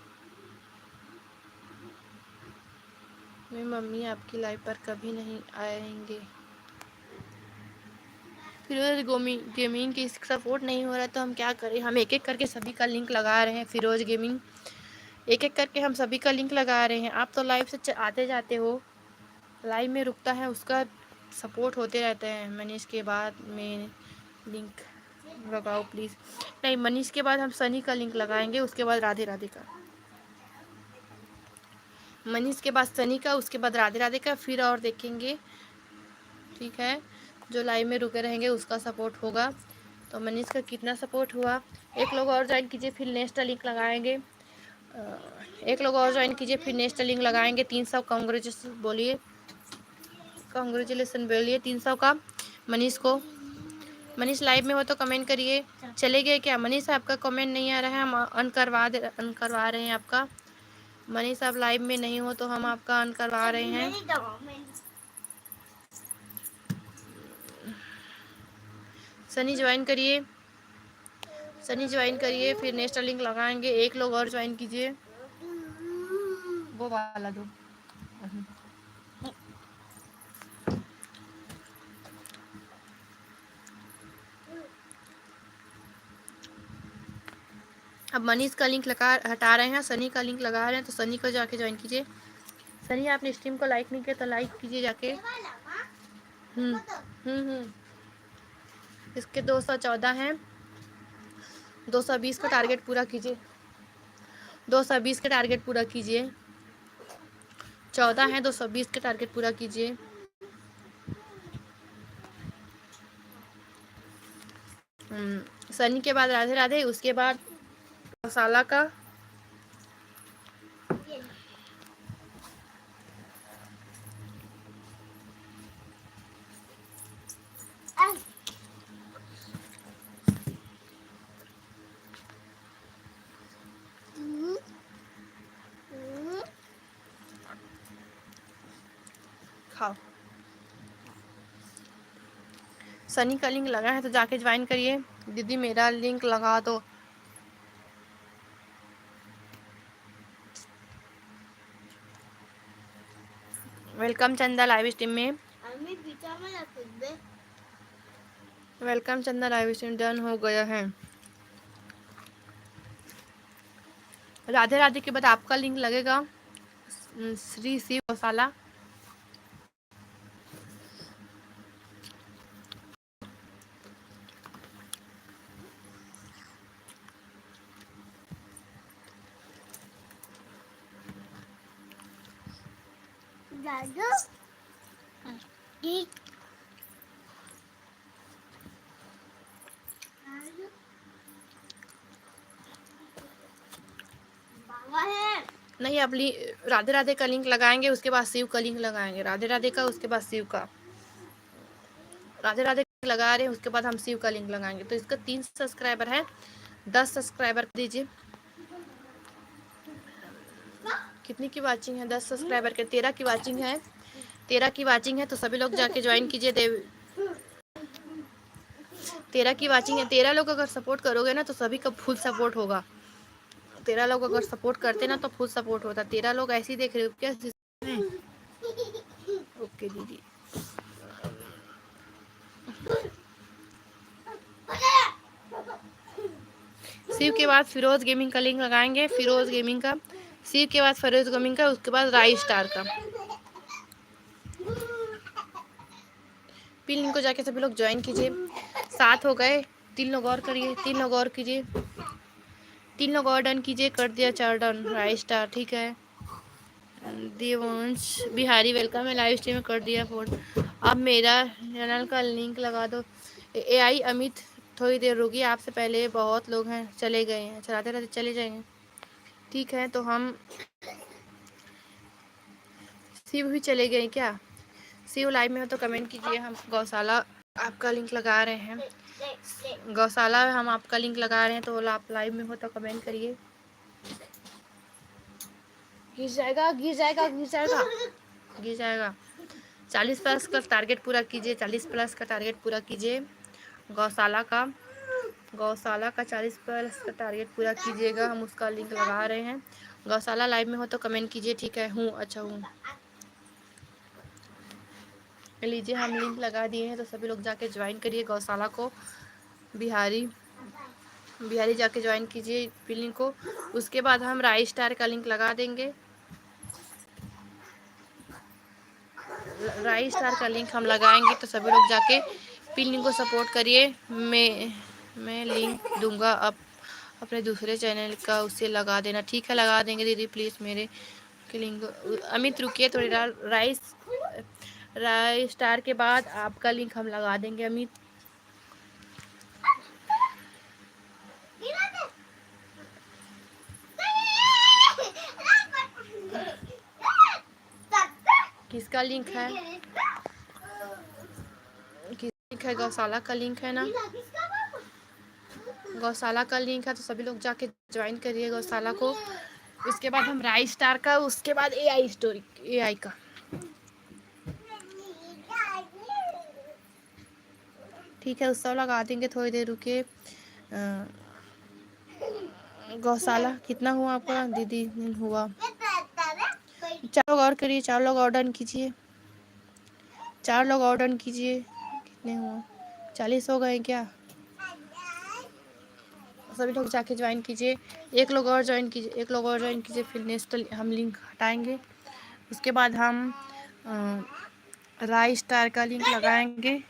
मैं मम्मी आपकी लाइफ पर कभी नहीं आएंगे। फिरोज गेमिंग की सपोर्ट नहीं हो रहा तो हम क्या करें? हम एक एक करके सभी का लिंक लगा रहे हैं। फिरोज गेमिंग, एक एक करके हम सभी का लिंक लगा रहे हैं। आप तो लाइव से आते जाते हो, लाइव में रुकता है, उसका सपोर्ट होते रहते हैं। मनीष के बाद में लिंक लगाओ प्लीज़। नहीं, मनीष के बाद हम सनी का लिंक लगाएंगे, उसके बाद राधे राधे का। मनीष के बाद सनी का, उसके बाद राधे राधे का, फिर और देखेंगे। ठीक है, जो लाइव में रुके रहेंगे उसका सपोर्ट होगा। तो मनीष का कितना सपोर्ट हुआ? एक लोग और ज्वाइन कीजिए, फिर नेक्स्ट लिंक लगाएंगे। एक लोग और ज्वाइन कीजिए, फिर नेक्स्ट लिंक लगाएंगे। 300 कांग्रेचुलेसन बोलिए, कांग्रेचुलेसन बोलिए 300 का मनीष को। मनीष लाइव में हो तो कमेंट करिए। चले गए क्या मनीष? आपका कमेंट नहीं आ रहा है, हम अन करवा रहे हैं आपका। मनीष आप लाइव में नहीं हो तो हम आपका अन करवा रहे हैं। सनी ज्वाइन करिए, सनी ज्वाइन करिए, फिर नेक्स्ट लिंक लगाएंगे। एक लोग और ज्वाइन कीजिए, वो वाला दो। अब मनीष का लिंक हटा रहे हैं, सनी का लिंक लगा रहे हैं, तो सनी को जाके ज्वाइन कीजिए। सनी आपने स्ट्रीम को लाइक नहीं किया तो लाइक कीजिए जाके। इसके 214 हैं। 220 का टारगेट पूरा कीजिए। 220 का टारगेट पूरा कीजिए। 14 है, 220 का टारगेट पूरा कीजिए। सनी के बाद राधे राधे, उसके बाद मसाला का। खाओ। सनी का लिंक लगा है तो जाके ज्वाइन करिए। दीदी मेरा लिंक लगा दो। वेलकम चंदा लाइव स्ट्रीम में। वेलकम चंदा लाइव स्ट्रीम डन हो गया है। राधे राधे के बाद आपका लिंक लगेगा श्री शिव गौशाला। नहीं, अब राधे राधे का लिंक लगाएंगे, उसके बाद शिव का लिंक लगाएंगे। राधे राधे का, उसके बाद शिव का। राधे राधे लगा रहे हैं, उसके बाद हम शिव का लिंक लगाएंगे। तो इसका 3 सब्सक्राइबर है, 10 सब्सक्राइबर दीजिए। कितनी की वाचिंग है? 10 सब्सक्राइबर के 13 की वाचिंग है। 13 की वाचिंग है तो सभी लोग जाके ज्वाइन कीजिए। 13 की वाचिंग है। 13 लोग अगर सपोर्ट करोगे ना तो सभी का फुल सपोर्ट होगा। 13 लोग अगर सपोर्ट करते ना तो फुल सपोर्ट होता। 13 लोग ऐसे ही देख रहे हो क्या? ओके दीदी। शिव के बाद फिरोज गेमिंग का लिंक लगाएंगे। फिरोज गेमिंग का, शिव के बाद फिरोज गेमिंग का, उसके बाद राई स्टार का। पिन लिंक को जाके सभी लोग ज्वाइन कीजिए। 7 हो गए, 3 लोग और करिए, 3 लोग और कीजिए, 3 लोग और डन कीजिए। कर दिया 4 डन। राई स्टार ठीक है। देवंश बिहारी वेलकम है लाइव स्ट्रीम में, कर दिया 4। अब मेरा चैनल का लिंक लगा दो। AI अमित थोड़ी देर रुकिए, आपसे पहले बहुत लोग हैं चले गए हैं, चलाते रहते चले जाएंगे। ठीक है, तो हम शिव भी चले गए क्या? शिव लाइव में हो तो कमेंट कीजिए। हम गौशाला आपका लिंक लगा रहे हैं। गौशाला हम आपका लिंक लगा रहे हैं, तो आप लाइव में हो तो कमेंट करिए। गिर जाएगा, गिर जाएगा, गिर जाएगा, गिर जाएगा। 40 प्लस का टारगेट पूरा कीजिए। 40 प्लस का टारगेट पूरा कीजिए। गौशाला का 40 प्लस का टारगेट पूरा कीजिएगा। हम उसका लिंक लगा रहे हैं। गौशाला लाइव में हो तो कमेंट कीजिए। ठीक है, हूँ, अच्छा हूँ। लीजिए, हम लिंक लगा दिए हैं तो सभी लोग जाके ज्वाइन करिए गौशाला को। बिहारी जाके ज्वाइन कीजिए लिंक को। उसके बाद हम राई स्टार का लिंक लगा देंगे। राई स्टार का लिंक हम लगाएंगे तो सभी लोग जाके पिन को सपोर्ट करिए। मैं लिंक दूंगा अब अपने दूसरे चैनल का, उसे लगा देना। ठीक है, लगा देंगे दीदी, प्लीज़ मेरे के लिंक। अमित रुकिए थोड़ी। राई स्टार के बाद आपका लिंक हम लगा देंगे अमित। किसका लिंक है? लिंक है गौशाला का लिंक है ना? गौशाला का लिंक है तो सभी लोग जाके ज्वाइन करिए गौशाला को। उसके बाद हम राई स्टार का, उसके बाद AI का। ठीक है, उसका लगा देंगे। थोड़ी देर रुके। गौशाला कितना हुआ आपका दीदी? हुआ 4 लोग और करिए। 4 लोग और डन कीजिए। 4 लोग और डन कीजिए। कितने हुआ? 40 हो गए क्या? सभी लोग जाके ज्वाइन कीजिए। 1 लोग और ज्वाइन कीजिए, 1 लोग और ज्वाइन कीजिए। फिर नेक्स्ट हम लिंक हटाएंगे। उसके बाद हम राई स्टार का लिंक लगाएंगे।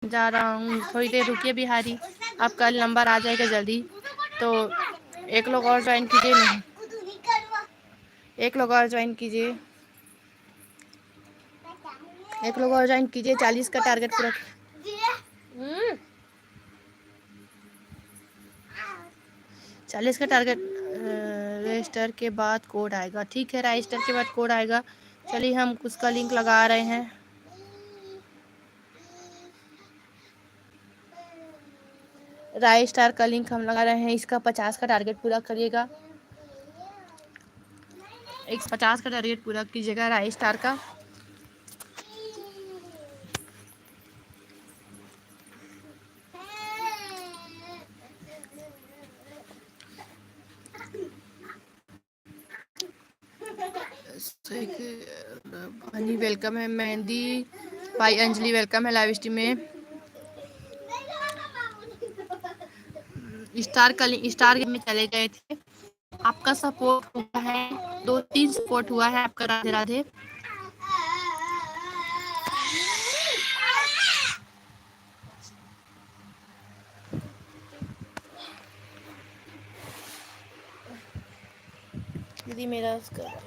जा रहा हूँ, थोड़ी देर रुकिए बिहारी, आपका नंबर आ जाएगा जल्दी। तो 1 लोग और ज्वाइन कीजिए। नहीं, 1 लोग और ज्वाइन कीजिए। 1 लोग और ज्वाइन कीजिए। 40 का टारगेट पूरा। 40 का टारगेट। रजिस्टर के बाद कोड आएगा। ठीक है, रजिस्टर के बाद कोड आएगा। चलिए, हम उसका लिंक लगा रहे हैं। राई स्टार का लिंक हम लगा रहे हैं। इसका 50 का टारगेट पूरा करिएगा। 150 का टारगेट पूरा कीजिएगा राई स्टार का। हनी वेलकम है, मेहंदी भाई, अंजलि वेलकम है लाइव स्ट्रीम में। स्टार गेम में चले गए थे, आपका सपोर्ट हुआ है, 2-3 सपोर्ट हुआ है आपका। राधे राधे। दीदी मेरा उसका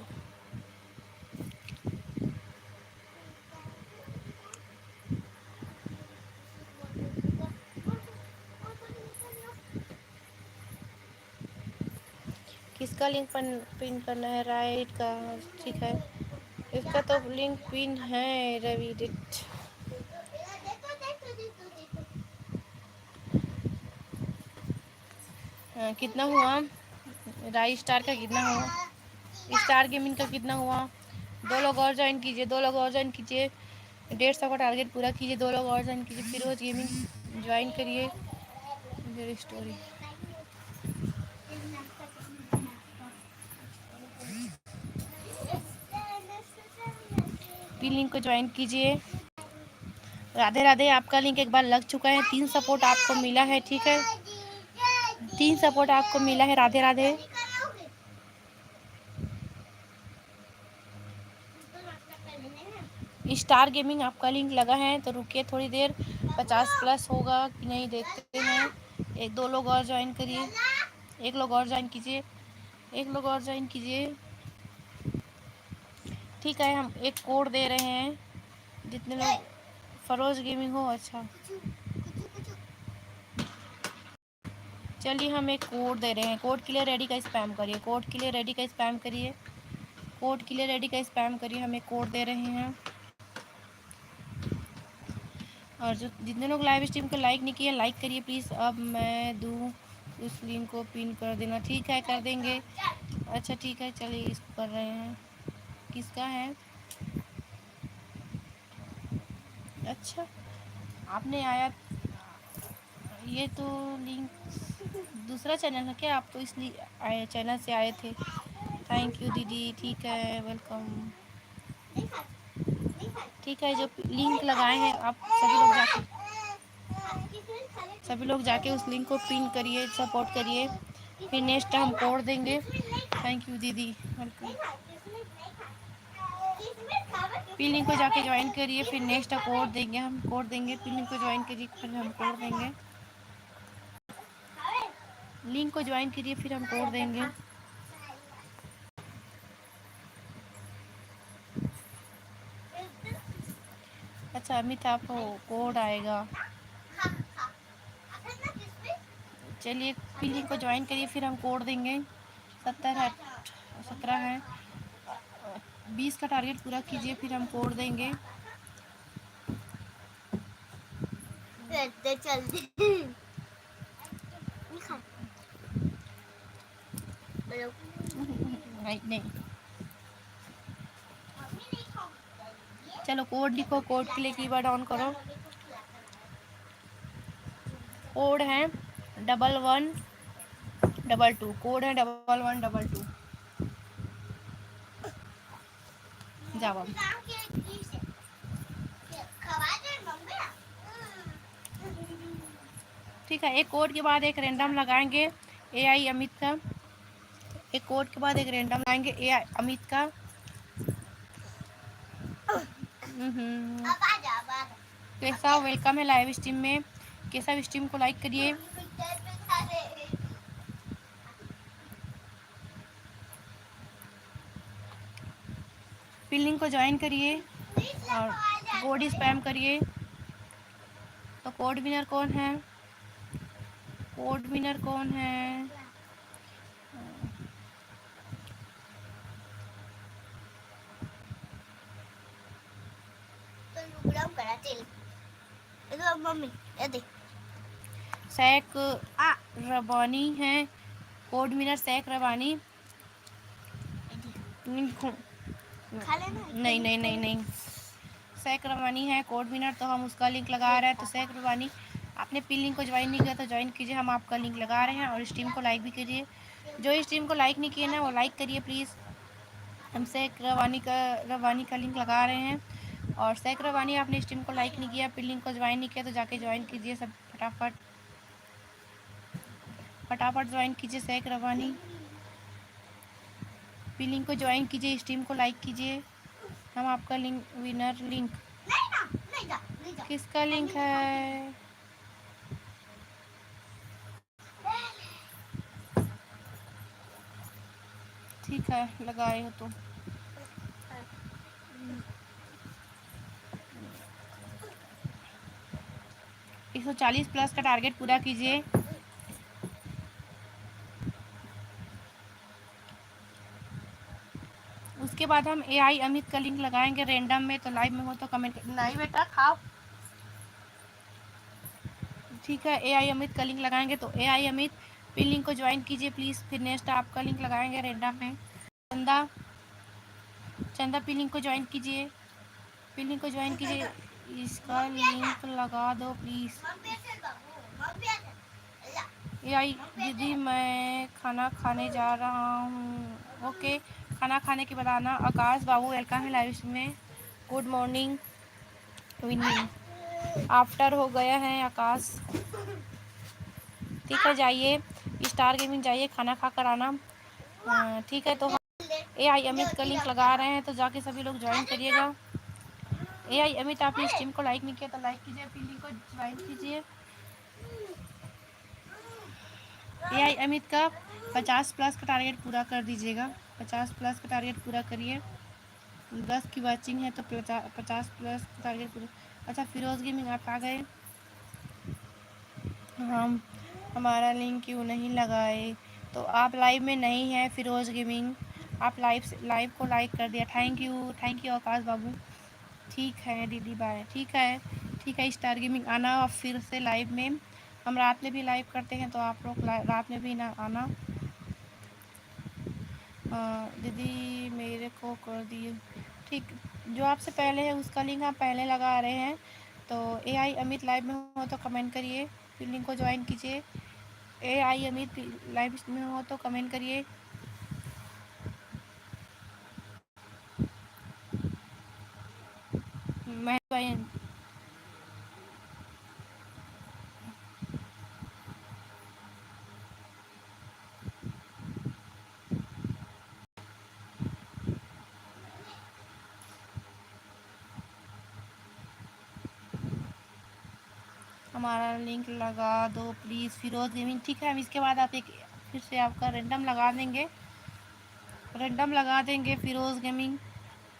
किसका लिंक पिन करना है? राइट का, ठीक है। इसका तो लिंक पिन है रवि डिट। कितना हुआ राई स्टार का? कितना हुआ स्टार गेमिंग का? कितना हुआ? 2 लोग और ज्वाइन कीजिए, 2 लोग और ज्वाइन कीजिए। 150 का टारगेट पूरा कीजिए, 2 लोग और ज्वाइन कीजिए। फिरोज गेमिंग ज्वाइन करिए। मेरी स्टोरी पिन लिंक को ज्वाइन कीजिए। राधे राधे। आपका लिंक एक बार लग चुका है, 3 सपोर्ट आपको मिला है, ठीक है। 3 सपोर्ट आपको मिला है। राधे राधे। स्टार गेमिंग आपका लिंक लगा है तो रुकिए थोड़ी देर, 50 प्लस होगा कि नहीं देखते हैं। 1-2 लोग और ज्वाइन करिए, 1 लोग और ज्वाइन कीजिए, 1 लोग और ज्वाइन कीजिए, ठीक है। हम एक कोड दे रहे हैं, जितने लोग फरोज गेमिंग हो। अच्छा चलिए, हम एक कोड दे रहे हैं। कोड के लिए रेडी का स्पैम करिए, कोड के लिए रेडी का स्पैम करिए, कोड के लिए रेडी का स्पैम करिए। हम एक कोड दे रहे हैं। और जो जितने लोग लाइव स्ट्रीम को लाइक नहीं किए, लाइक करिए प्लीज़। अब मैं दूँ उस लिंक को पिन कर देना, ठीक है कर देंगे। अच्छा ठीक है, चलिए इसको कर रहे हैं। किसका है? अच्छा आपने आया, ये तो लिंक दूसरा चैनल है क्या? आप तो इसलिए आए चैनल से आए थे। थैंक यू दीदी, ठीक है वेलकम। ठीक है, जो लिंक लगाए हैं आप सभी लोग जाके उस लिंक को पिन करिए, सपोर्ट करिए। फिर नेक्स्ट हम कोड देंगे। थैंक यू दीदी, वेलकम। पिन लिंक को जाके ज्वाइन करिए, फिर नेक्स्ट कोड देंगे, हम कोड देंगे। पिन लिंक को ज्वाइन करिए, फिर हम कोड देंगे। लिंक को ज्वाइन करिए, फिर हम कोड देंगे। अच्छा अमित, आपको कोड आएगा। चलिए पिन लिंक को ज्वाइन करिए, फिर हम कोड देंगे। 17 है, 20 का टारगेट पूरा कीजिए, फिर हम कोड देंगे। नहीं चलो कोड लिखो, कोड के लिए कीवर्ड ऑन करो। कोड है 1122, कोड है 1122। जाओ ठीक है। एक कोड के बाद एक रैंडम लगाएंगे AI अमित का। एक कोड के बाद एक रैंडम लगाएंगे AI अमित का। कैसा वेलकम है लाइव स्ट्रीम में। कैसा स्ट्रीम को लाइक करिए। पिन लिंक को ज्वाइन करिए और कोड स्पैम करिए। तो कोड विनर कौन है? कोड विनर कौन है? सैक रबानी है। कोड विनर सैक रबानी। नहीं नहीं नहीं नहीं, सैक रवानी है कोड विनर, तो हम उसका लिंक लगा रहे हैं। तो सैक रवानी, आपने पी लिंक को ज्वाइन नहीं किया तो ज्वाइन कीजिए, हम आपका लिंक लगा रहे हैं। और स्ट्रीम को लाइक भी कीजिए, जो स्ट्रीम को लाइक नहीं किए ना वो लाइक करिए प्लीज़। हम सैक रवानी का लिंक लगा रहे हैं। और सैक रवानी, आपने स्ट्रीम को लाइक नहीं किया, पी लिंक को ज्वाइन नहीं किया तो जाके ज्वाइन कीजिए सब फटाफट फटाफट ज्वाइन कीजिए। सैक रवानी पी लिंक को ज्वाइन कीजिए, स्ट्रीम को लाइक कीजिए। हम आपका लिंक विनर लिंक किसका लिंक है? ठीक है, लगाए हो तो 140 प्लस का टारगेट पूरा कीजिए। उसके बाद हम AI अमित का लिंक लगाएंगे रैंडम में, तो लाइव में हो तो कमेंट नहीं बेटा खाओ। ठीक है, AI अमित का लिंक लगाएंगे, तो AI अमित पिन लिंक को ज्वाइन कीजिए प्लीज़। फिर नेक्स्ट आपका लिंक लगाएंगे रैंडम में। चंदा चंदा पिन लिंक को ज्वाइन कीजिए, पिन लिंक को ज्वाइन कीजिए, इसका लिंक लगा दो प्लीज़। AI दीदी मैं खाना खाने जा रहा हूँ। ओके, खाना खाने के बाद आना। आकाश बाबू वेलकम है लाइव में। गुड मॉर्निंग विनिंग आफ्टर हो गया है आकाश। ठीक है, जाइए स्टार गेमिंग जाइए, खाना खा कर आना। ठीक है, तो हम AI अमित का लिंक लगा रहे हैं, तो जाके सभी लोग ज्वाइन करिएगा। AI अमित, आपने स्ट्रीम को लाइक नहीं किया तो लाइक कीजिए, फिर लिंक को ज्वाइन कीजिए। AI अमित का 50 प्लस का टारगेट पूरा कर दीजिएगा, 50 प्लस का टारगेट पूरा करिए। 10 की वॉचिंग है तो 50 प्लस का टारगेट पूरा। अच्छा, फिरोज़ गेमिंग आप आ गए। हम हमारा लिंक क्यों नहीं लगाए? तो आप लाइव में नहीं हैं फिरोज़ गेमिंग, आप लाइव को लाइक कर दिया। थैंक यू आकाश बाबू। ठीक है दीदी, बाय। ठीक है स्टार गेमिंग आना आप फिर से लाइव में। हम रात में भी लाइव करते हैं, तो आप लोग रात में भी ना आना। दीदी मेरे को कर दिए। ठीक, जो आपसे पहले है उसका लिंक आप पहले लगा रहे हैं। तो AI अमित लाइव में हो तो कमेंट करिए, फिर लिंक को ज्वाइन कीजिए। AI अमित लाइव में हो तो कमेंट करिए। मैं हमारा लिंक लगा दो प्लीज़ फिरोज़ गेमिंग। ठीक है, हम इसके बाद आप एक फिर से आपका रैंडम लगा देंगे फिरोज़ गेमिंग।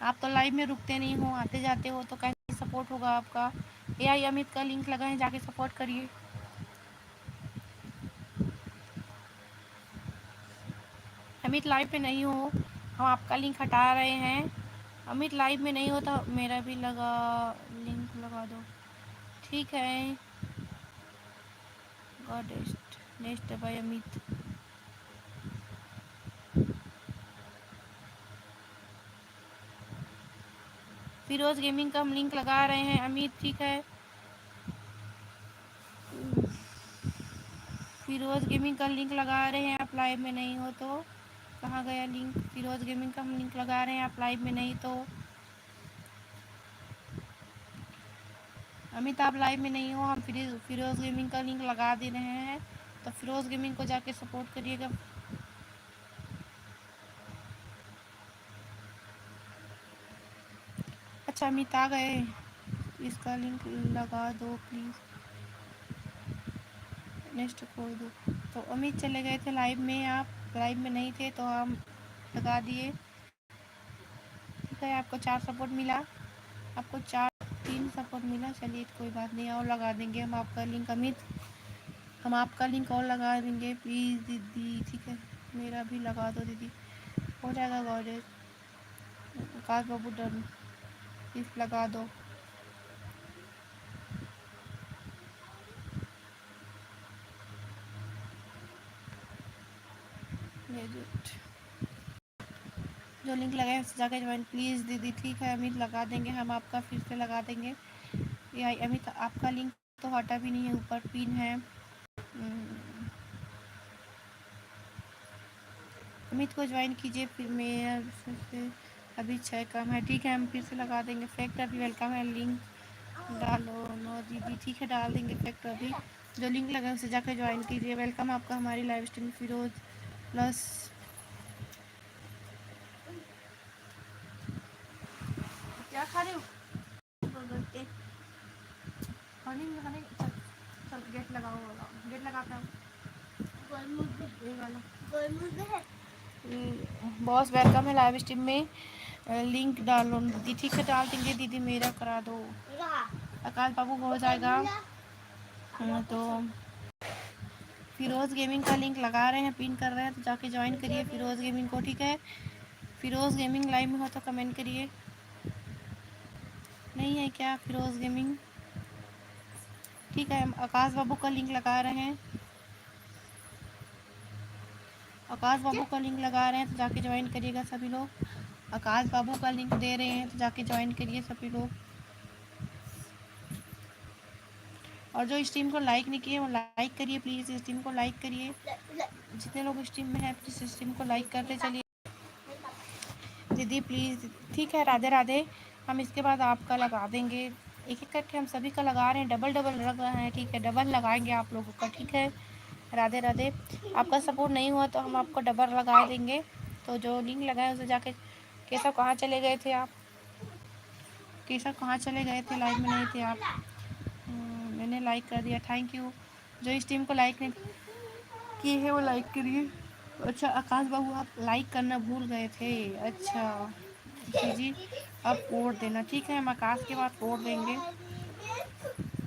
आप तो लाइव में रुकते नहीं हो, आते जाते हो, तो कैसे सपोर्ट होगा आपका? AI अमित का लिंक लगाएं, जाके सपोर्ट करिए। अमित लाइव पे नहीं हो, हम आपका लिंक हटा रहे हैं। अमित लाइव में नहीं हो तो मेरा भी लिंक लगा दो। ठीक है, god next bye Amit. Firoz gaming का हम लिंक लगा रहे हैं अमित। ठीक है, फिरोज़ गेमिंग का लिंक लगा रहे हैं, आप लाइव में नहीं हो तो। कहाँ गया लिंक? फिरोज़ गेमिंग का हम लिंक लगा रहे हैं, आप लाइव में नहीं तो। अमित आप लाइव में नहीं हो, हम फिरोज़ गेमिंग का लिंक लगा दे रहे हैं, तो फिरोज़ गेमिंग को जाके सपोर्ट करिएगा। अच्छा, अमित आ गए, इसका लिंक लगा दो प्लीज़, नेक्स्ट खोल दो। तो अमित चले गए थे लाइव में, आप लाइव में नहीं थे तो हम लगा दिए। ठीक है, आपको 4 सपोर्ट मिला, आपको 3 सपोर्ट मिला। चलिए कोई बात नहीं, और लगा देंगे हम आपका लिंक अमित, हम आपका लिंक और लगा देंगे प्लीज़ दीदी। ठीक है, मेरा भी लगा दो दीदी, हो जाएगा goddess. Akash Babu done, please लगा दो। जो लिंक लगाए उससे जाकर ज्वाइन प्लीज़ दीदी। ठीक है अमित, लगा देंगे हम आपका, फिर से लगा देंगे। ये अमित आपका लिंक तो हटा भी नहीं है, ऊपर पिन है। अमित को ज्वाइन कीजिए, फिर मेयर से अभी 6 कम है। ठीक है हम फिर से लगा देंगे। फैक्ट अभी वेलकम है, लिंक डालो। नो दीदी ठीक है डाल देंगे फैक्ट अभी। जो लिंक लगा उसे जाकर ज्वाइन कीजिए। वेलकम आपका हमारी लाइव स्ट्रीम। फिरोज प्लस क्या खा रहे हो? चल गेट लगाओ, गेट लगाता हूँ। बॉस वेलकम है लाइव स्ट्रीम में। लिंक डालो दीदी। ठीक है डाल देंगे दीदी, मेरा करा दो। आकाश बाबू हो जाएगा। तो फिरोज़ गेमिंग का लिंक लगा रहे हैं, पिन कर रहे हैं, तो जाके ज्वाइन करिए फिरोज़ गेमिंग को। ठीक है फिरोज़ गेमिंग लाइव में हो तो कमेंट करिए। नहीं है क्या फिरोज़ गेमिंग? ठीक है हम आकाश बाबू का लिंक लगा रहे हैं। आकाश बाबू का लिंक लगा रहे हैं तो जाके ज्वाइन करिएगा सभी लोग। आकाश बाबू का लिंक दे रहे हैं तो जाके ज्वाइन करिए सभी लोग। और जो स्ट्रीम को लाइक नहीं किए वो लाइक करिए प्लीज़, स्ट्रीम को लाइक करिए। जितने लोग स्ट्रीम में हैं प्लीज़ स्ट्रीम को लाइक करते चलिए दीदी प्लीज़। ठीक है राधे राधे। हम इसके बाद आपका लगा देंगे, एक एक करके हम सभी का लगा रहे हैं, डबल डबल लग रहा है। ठीक है डबल लगाएंगे आप लोगों का। ठीक है राधे राधे। आपका सपोर्ट नहीं हुआ तो हम आपको डबल लगा देंगे। तो जो लिंक लगाए उसे जाके। केशव कहाँ चले गए थे आप? केशव कहाँ चले गए थे? लाइव में नहीं थे आप। मैंने लाइक कर दिया, थैंक यू। जो इस टीम को लाइक नहीं किए है वो लाइक करिए। अच्छा आकाश बाबू आप लाइक करना भूल गए थे? अच्छा जी जी अब कोड देना। ठीक है हम आकाश के बाद कोड देंगे,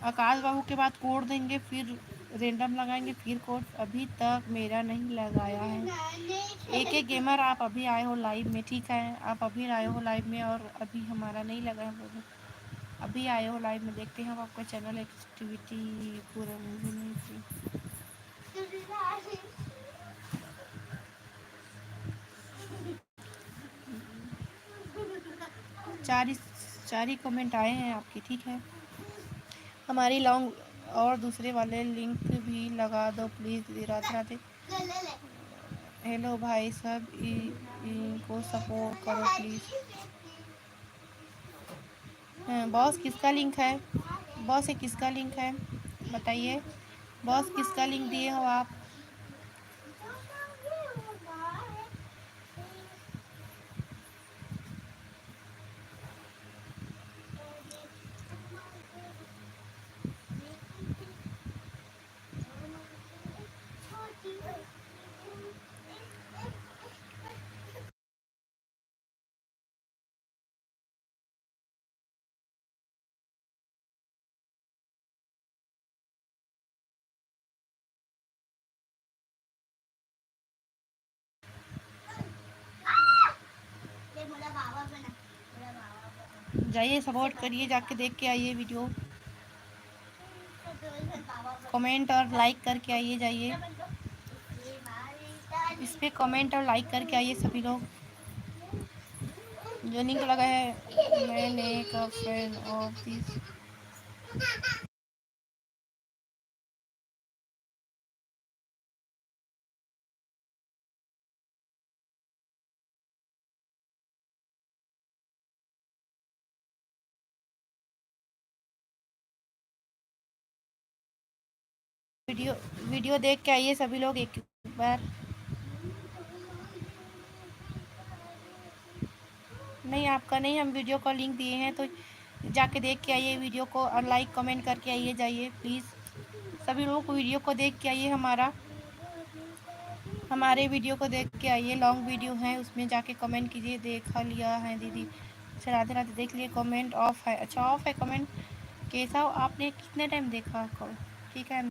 आकाश बाबू के बाद कोड देंगे, फिर रेंडम लगाएंगे, फिर कोड। अभी तक मेरा नहीं लगाया है। एक एक गेमर आप अभी आए हो लाइव में। ठीक है आप अभी आए हो लाइव में और अभी हमारा नहीं लगा है बोलो। अभी आए हो लाइव में, देखते हैं हम आपका चैनल एक्टिविटी पूरा मूवी नहीं थी। 4 ही कमेंट आए हैं आपके। ठीक है हमारी लॉन्ग और दूसरे वाले लिंक भी लगा दो प्लीज़। राधे राधे। हेलो भाई सब इनको सपोर्ट करो प्लीज़। बॉस किसका लिंक है? बॉस ये किसका लिंक है बताइए? बॉस किसका लिंक दिए हो आप? जाइए सपोर्ट करिए, जाके देख के आइए वीडियो, कमेंट और लाइक करके आइए। जाइए इस पर कमेंट और लाइक करके आइए सभी लोग। जो लिंक लगा है मैंने एक friend of this video video देख के आइए सभी लोग एक बार। नहीं आपका नहीं, हम वीडियो को लिंक दिए हैं तो जाके देख के आइए वीडियो को और लाइक कमेंट करके आइए। जाइए प्लीज़ सभी लोग वीडियो को देख के आइए, हमारे वीडियो को देख के आइए। लॉन्ग वीडियो है उसमें जाके कमेंट कीजिए। देखा लिया है दीदी। अच्छा राधे राधे देख लिए, कमेंट ऑफ है। अच्छा ऑफ है कमेंट। कैसा आपने कितने टाइम देखा? ठीक है।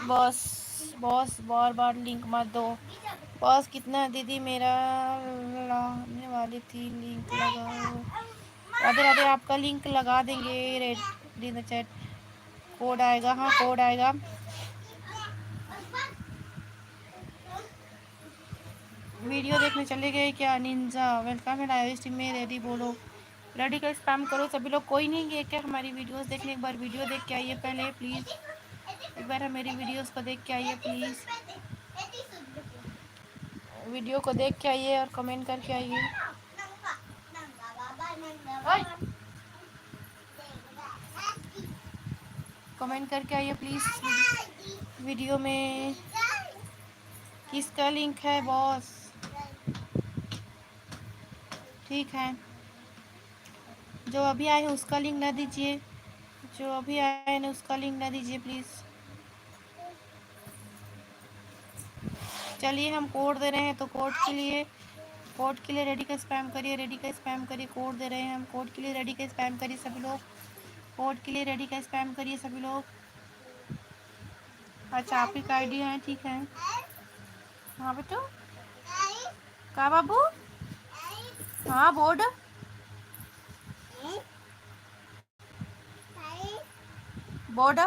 बॉस बॉस बार बार लिंक मत दो बॉस। कितना दीदी मेरा लाने वाली थी, लिंक लगाओ। राधे राधे, आपका लिंक लगा देंगे। Red in the chat, code आएगा। हाँ कोड आएगा। वीडियो देखने चले गए क्या निंजा? वेलकम है लाइव स्ट्रीम में। रेडी बोलो, रेडी का स्पैम करो सभी लोग। कोई नहीं गए क्या हमारी वीडियोस देखने? एक बार वीडियो देख के आइए पहले प्लीज़। एक बार मेरी वीडियोस को देख के आइए प्लीज़। वीडियो को देख के आइए और कमेंट करके आइए। कमेंट करके आइए प्लीज़। वीडियो में किसका लिंक है बॉस? ठीक है, जो अभी आए हैं उसका लिंक ना दीजिए। जो अभी आए हैं ना उसका लिंक ना दीजिए प्लीज़। चलिए हम कोड दे रहे हैं तो कोड के लिए रेडी का स्पैम करिए। रेडी का स्पैम करिए। कोड दे रहे हैं हम, कोड के लिए रेडी का स्पैम करिए सभी लोग। कोड के लिए रेडी का स्पैम करिए सभी लोग। अच्छा आप ही का आईडी है, ठीक है। हाँ बेटू, का बाबू? हाँ बोर्ड बोर्ड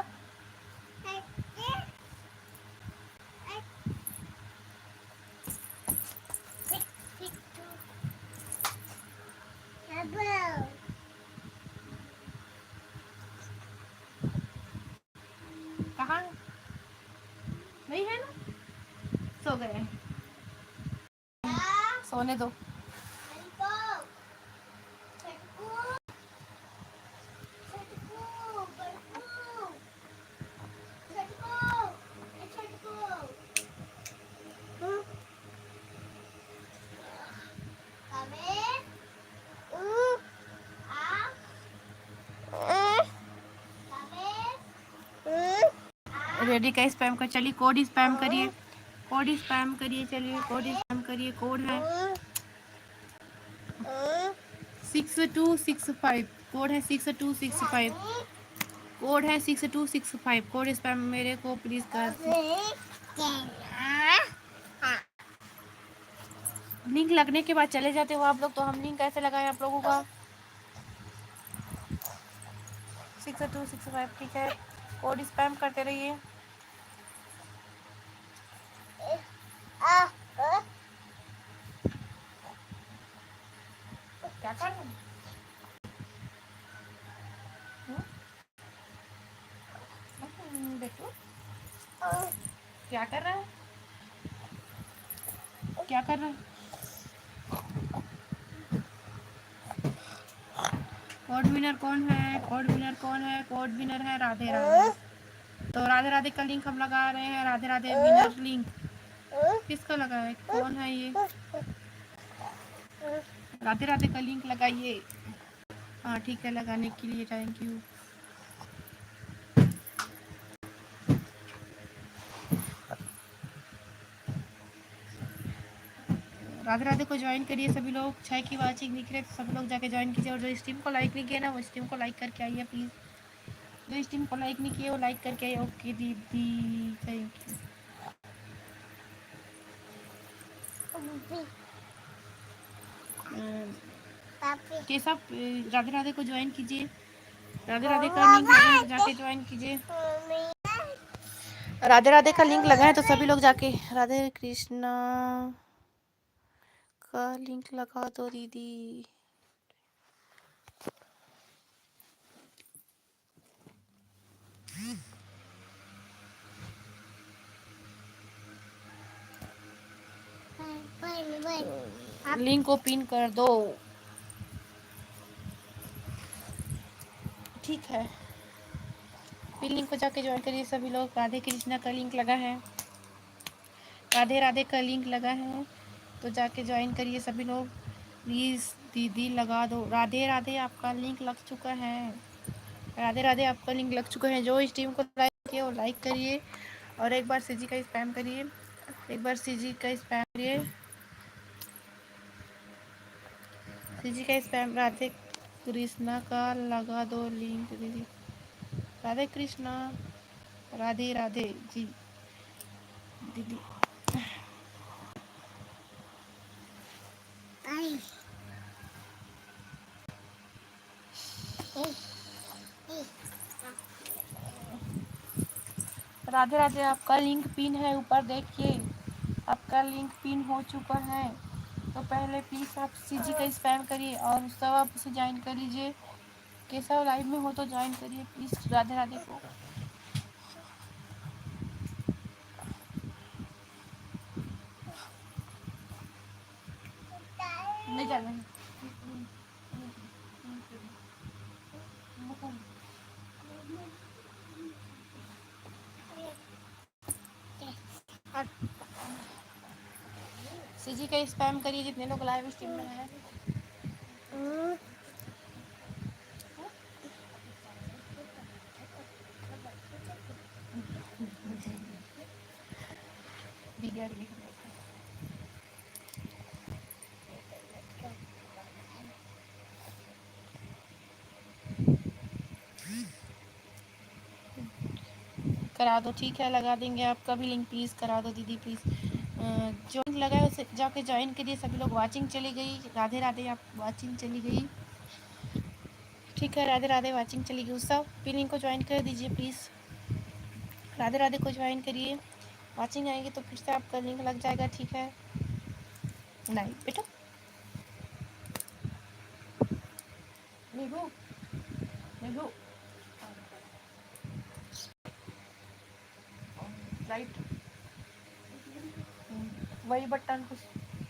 कहाँ? नहीं है ना, सो गए। सोने दो। रेडी का स्पैम कर, चलिए कोड स्पैम करिए। कोड स्पैम करिए, चलिए कोड स्पैम करिए। कोड है 6265। कोड है 6265। कोड है 6265। कोड स्पैम मेरे को प्लीज़ कर। लिंक लगने के बाद चले जाते हो आप लोग, तो हम लिंक कैसे लगाएं आप लोगों का? 6265 ठीक है। कोड स्पैम करते रहिए। क्या कर रहे हैं देखो, क्या कर रहा है? क्या कर रहा है? कोड विनर कौन है? कोड विनर कौन है? कोड विनर है राधे राधे। तो राधे राधे का लिंक हम लगा रहे हैं। राधे राधे विनर लिंक किसका लगा है? कौन है ये? राधे राधे का लिंक लगाइए। हाँ ठीक है, लगाने के लिए थैंक यू। राधे राधे को ज्वाइन करिए सभी लोग। 6 की वाचिंग दिख रहे तो सभी लोग जाके ज्वाइन कीजिए। और जो स्ट्रीम को लाइक नहीं किया ना, वो स्ट्रीम को लाइक करके आइए प्लीज़। जो स्ट्रीम को लाइक नहीं किया वो लाइक करके आइए। ओके दीदी, थैंक यू। केशव, राधे राधे को ज्वाइन कीजिए। राधे राधे का लिंक लगा है, जाके ज्वाइन कीजिए। राधे राधे का लिंक लगा है तो सभी लोग जाके राधे कृष्णा का लिंक लगा दो दीदी। लिंक को पिन कर दो, ठीक है। पिन लिंक को जाके ज्वाइन करिए सभी लोग। राधे कृष्णा का लिंक लगा है, राधे राधे का लिंक लगा है तो जाके ज्वाइन करिए सभी लोग प्लीज़। दीदी लगा दो। राधे राधे आपका लिंक लग चुका है। राधे राधे आपका लिंक लग चुका है। जो इस टीम को लाइक किए वो लाइक करिए और एक बार सीजी का स्पैम करिए। एक बार सीजी का स्पैम करिए। सीजी का स्पैम। राधे कृष्णा का लगा दो लिंक दीदी। राधे कृष्णा, राधे राधे जी। दीदी राधे राधे। आपका लिंक पिन है ऊपर देखिए, आपका लिंक पिन हो चुका है। तो पहले प्लीज़ आप सीजी का स्पैम करिए और सब आप उसे ज्वाइन कर लीजिए। कैसा लाइव में हो तो ज्वाइन करिए प्लीज़। राधे राधे को नहीं जाना है। सीजी का स्पैम करिए जितने लोग लाइव स्ट्रीम में हैं। बिगड़ गई। करा दो, ठीक है लगा देंगे। आपका भी लिंक प्लीज़ करा दो दीदी प्लीज़। जो लिंक लगा है उसे जाके ज्वाइन करिए। सभी लोग वाचिंग चली गई। राधे राधे। आप वाचिंग चली गई, ठीक है राधे राधे। वाचिंग चली गई। उस सब भी लिंक को ज्वाइन कर दीजिए प्लीज़। राधे राधे को ज्वाइन करिए। वाचिंग आएगी तो फिर से आपका लिंक लग जाएगा, ठीक है। नहीं बेटा नीबू, नीबू राइट। वही बटन कुछ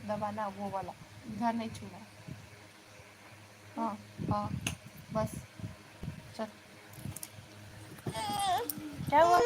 दबाना, वो वाला, इधर नहीं छूना। हाँ हाँ बस चल। क्या हुआ?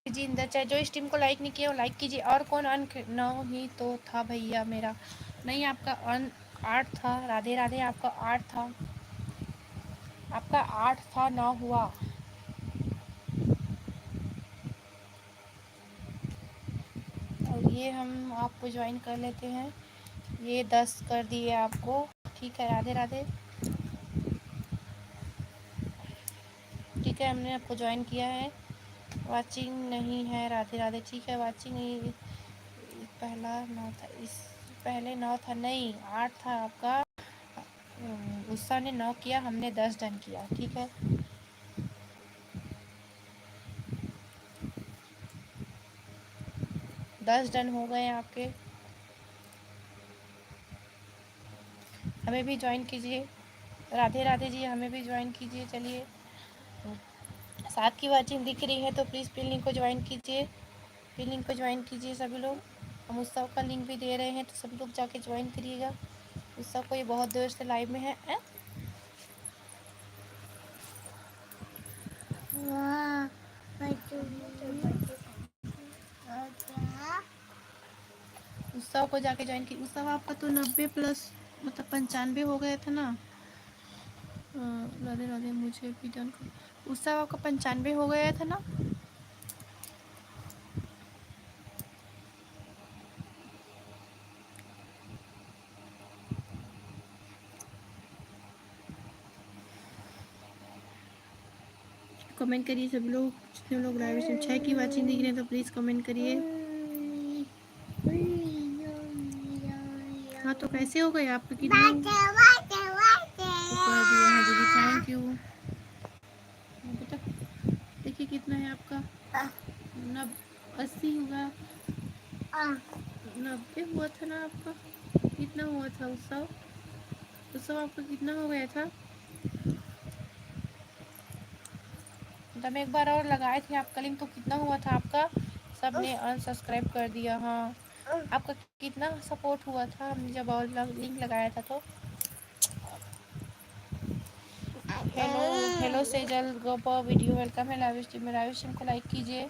जी इंदर चाहे जो स्ट्रीम को लाइक नहीं किया वो लाइक कीजिए। और कौन अन नौ ही तो था भैया मेरा। नहीं आपका अन 8 था। राधे राधे। आपका 8 था, आपका 8 था, 9 हुआ। और ये हम आपको ज्वाइन कर लेते हैं। ये 10 कर दिए आपको, ठीक है राधे राधे। ठीक है हमने आपको ज्वाइन किया है। वाचिंग नहीं है राधे राधे, ठीक है। वाचिंग पहला 9 था, इस पहले 9 था, नहीं 8 था आपका। गुस्सा ने 9 किया, हमने 10 डन किया, ठीक है। 10 डन हो गए आपके। हमें भी ज्वाइन कीजिए। राधे राधे जी हमें भी ज्वाइन कीजिए। चलिए 7 की वाचिंग दिख रही है तो प्लीज़ पिन लिंक को ज्वाइन कीजिए। पिन लिंक को ज्वाइन कीजिए सभी लोग। हम उत्सव का लिंक भी दे रहे हैं तो सभी लोग जाके ज्वाइन करिएगा। उत्सव को ये बहुत देर से लाइव में है। उत्सव को जाके ज्वाइन की। उत्सव आपका तो 90 प्लस मतलब 95 हो गया था ना। राधे राधे मुझे भी डन कर। उत्सव आपका 95 हो गया था ना। कमेंट करिए सभी लोग। जितने लोग लाइव स्ट्रीम 6 की वाचिंग दिख रहे हैं तो प्लीज़ कमेंट करिए। हाँ तो कैसे हो गए आपके कितने कर दिया है दीदी, थैंक यू। बेटा देखिए कितना है आपका। 80 होगा। 90 हुआ था ना आपका। कितना हुआ था उत्सव? उत्सव आपका कितना हो गया था? तब एक बार और लगाए थे आपका लिंक तो कितना हुआ था आपका? सबने अनसब्सक्राइब कर दिया। हाँ आपका कितना सपोर्ट हुआ था हमने जब और लिंक लगाया था तो? Hello hello Sejal Gopa video welcome है लाइव स्ट्रीम में। लाइव स्ट्रीम को लाइक कीजिए।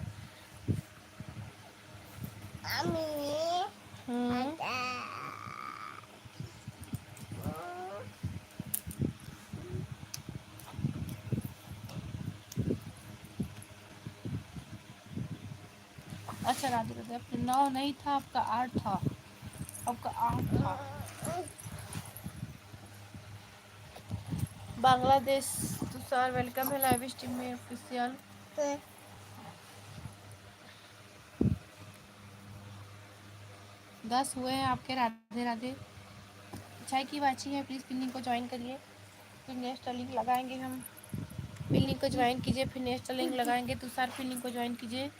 अच्छा राधे राधे, आपका 9 नहीं था, आपका 8 था, आपका 8 था। बांग्लादेश तुषार वेलकम है लाइव स्ट्रीम में ऑफिशियल। 10 हुए हैं आपके। राधे राधे। चाय की बाची है, प्लीज़ पिन लिंक को ज्वाइन करिए, फिर नेक्स्ट लिंक लगाएंगे हम। पिन लिंक को ज्वाइन कीजिए, फिर नेक्स्ट लिंक लगाएंगे। तुषार पिन लिंक को ज्वाइन कीजिए।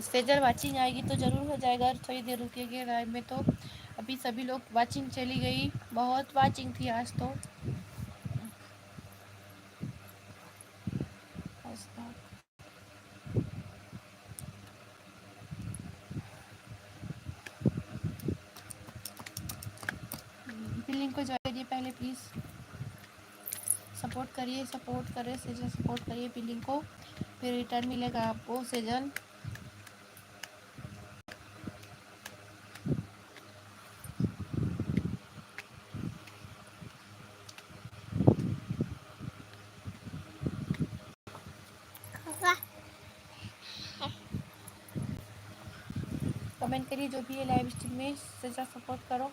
सेजल वाचिंग आएगी तो ज़रूर हो जाएगा, थोड़ी देर रुकेंगे लाइव में। तो अभी सभी लोग वाचिंग चली गई, बहुत वाचिंग थी आज तो। लिंक को ज्वाइन करिए पहले प्लीज़, सपोर्ट करिए, सपोर्ट करें सेजल, सपोर्ट करिए पिन को, फिर रिटर्न मिलेगा आपको सेजल। कमेंट करिए जो भी है लाइव स्ट्रीम में, सेजल सपोर्ट करो।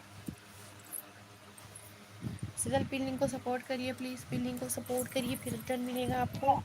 सेजल पिन लिंक को सपोर्ट करिए प्लीज़, पिन लिंक को सपोर्ट करिए, फिर रिटर्न मिलेगा आपको।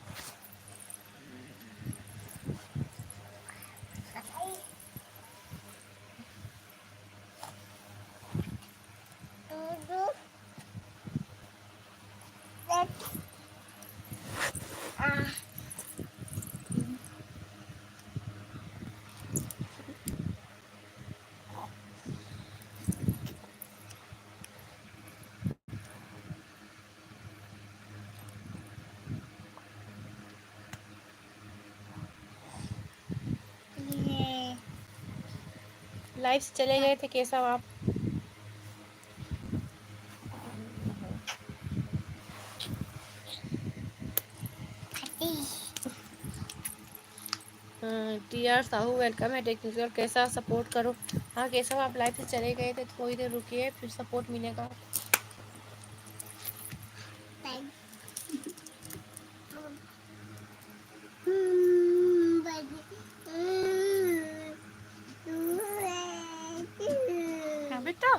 लाइव से चले गए थे केशव आप? टी आर साहू वेलकम है टेक्निकल, कैसा सपोर्ट करो। हाँ केशव आप लाइव से चले गए थे, थोड़ी देर रुकिए, फिर सपोर्ट मिलेगा। हाँ बेटा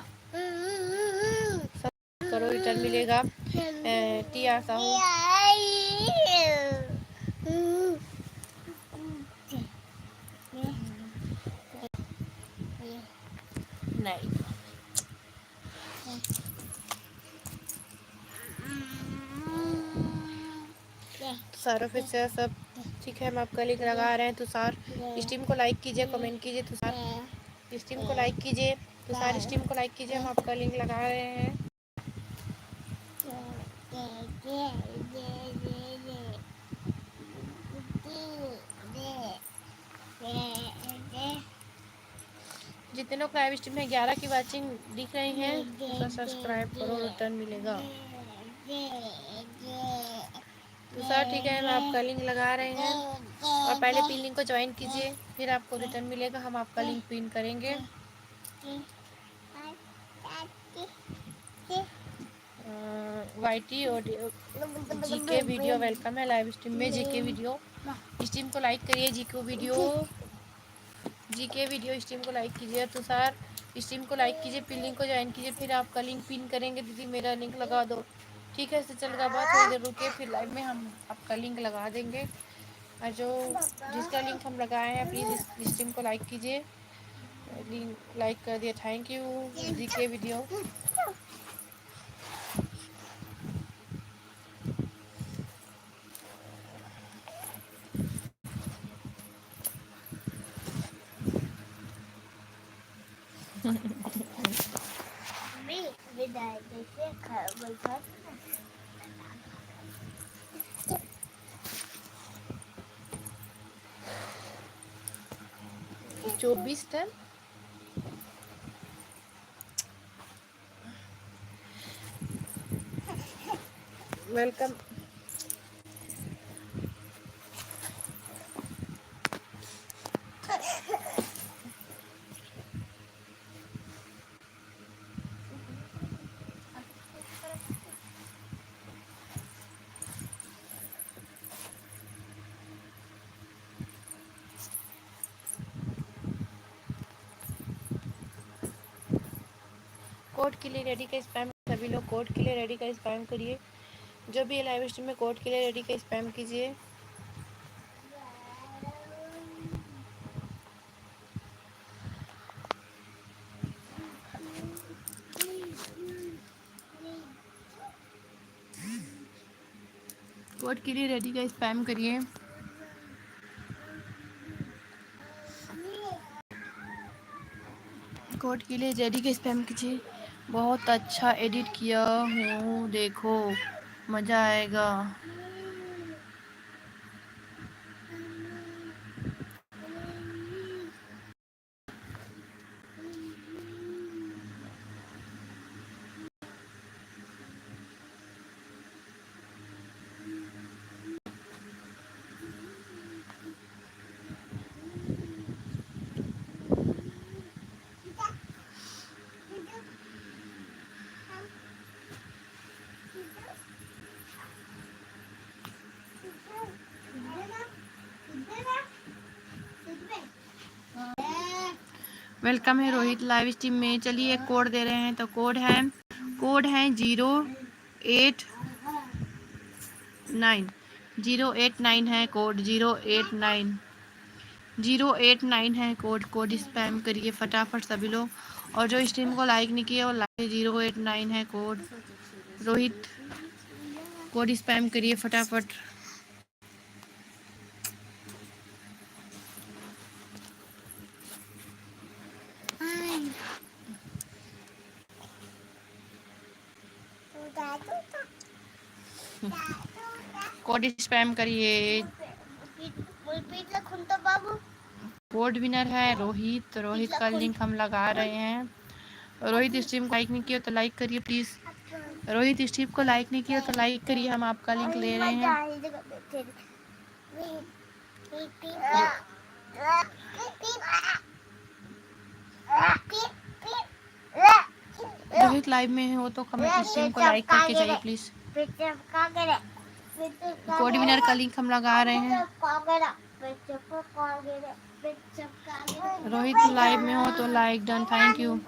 करो, रिटर्न मिलेगा। टी आर साहू नहीं, तुषार ऑफिसर सब ठीक है, हम आपका लिंक लगा रहे हैं। तुषार स्ट्रीम को लाइक कीजिए, कमेंट कीजिए। तुषार स्ट्रीम को लाइक कीजिए, तुषार स्ट्रीम को लाइक कीजिए, हम आपका लिंक लगा रहे हैं। जितने लोग लाइव स्ट्रीम में 11 की वाचिंग दिख रही हैं, तो सब्सक्राइब करो, रिटर्न मिलेगा। तो सर ठीक है, हम आपका लिंक लगा रहे हैं, और पहले पिन लिंक को ज्वाइन कीजिए, फिर आपको रिटर्न मिलेगा। हम आपका लिंक पिन करेंगे। वाईटी और जीके वीडियो वेलकम है लाइव स्ट्रीम में। जीके वीडियो स्ट्रीम को लाइक करिए, जीके वीडियो स्ट्रीम को लाइक कीजिए। तो सर स्ट्रीम को लाइक कीजिए, पिन लिंक को ज्वाइन कीजिए, फिर आपका लिंक पिन करेंगे। दीदी मेरा लिंक लगा दो, ठीक है। इससे चलेगा बात, थोड़ी देर रुके, फिर लाइव में हम आपका लिंक लगा देंगे। और जो जिसका लिंक हम लगाए हैं प्लीज़ स्ट्रीम को लाइक कीजिए। लिंक लाइक कर दिया, थैंक यू। जीके वीडियो 24 था। वेलकम। कोड के लिए रेडी का स्पैम, सभी लोग कोड के लिए रेडी का स्पैम करिए। जो भी लाइव स्ट्रीम में कोड के लिए रेडी का स्पैम कीजिए। कोड के लिए रेडी का स्पैम करिए। कोड के लिए रेडी का स्पैम कीजिए। बहुत अच्छा एडिट किया हूँ, देखो मज़ा आएगा। वेलकम है रोहित लाइव स्ट्रीम में। चलिए एक कोड दे रहे हैं, तो कोड है 089 089 है कोड, 089 है कोड स्पैम करिए फटाफट सभी लोग। और जो स्ट्रीम को लाइक नहीं किया वो लाइक, 089 है कोड। रोहित कोड स्पैम करिए फटाफट। कोड स्पैम करिए। कोड विनर है रोहित। रोहित का लिंक हम लगा रहे हैं। रोहित स्ट्रीम को लाइक नहीं किया तो लाइक करिए प्लीज़। रोहित स्ट्रीम को लाइक नहीं किया तो लाइक करिए, हम आपका लिंक ले रहे हैं। रोहित लाइव में हो तो कमेंट स्ट्रीम को लाइक करके जाइए प्लीज़। कोड विनर का लिंक हम लगा रहे हैं। रोहित लाइव में हो तो लाइक डन, थैंक यू।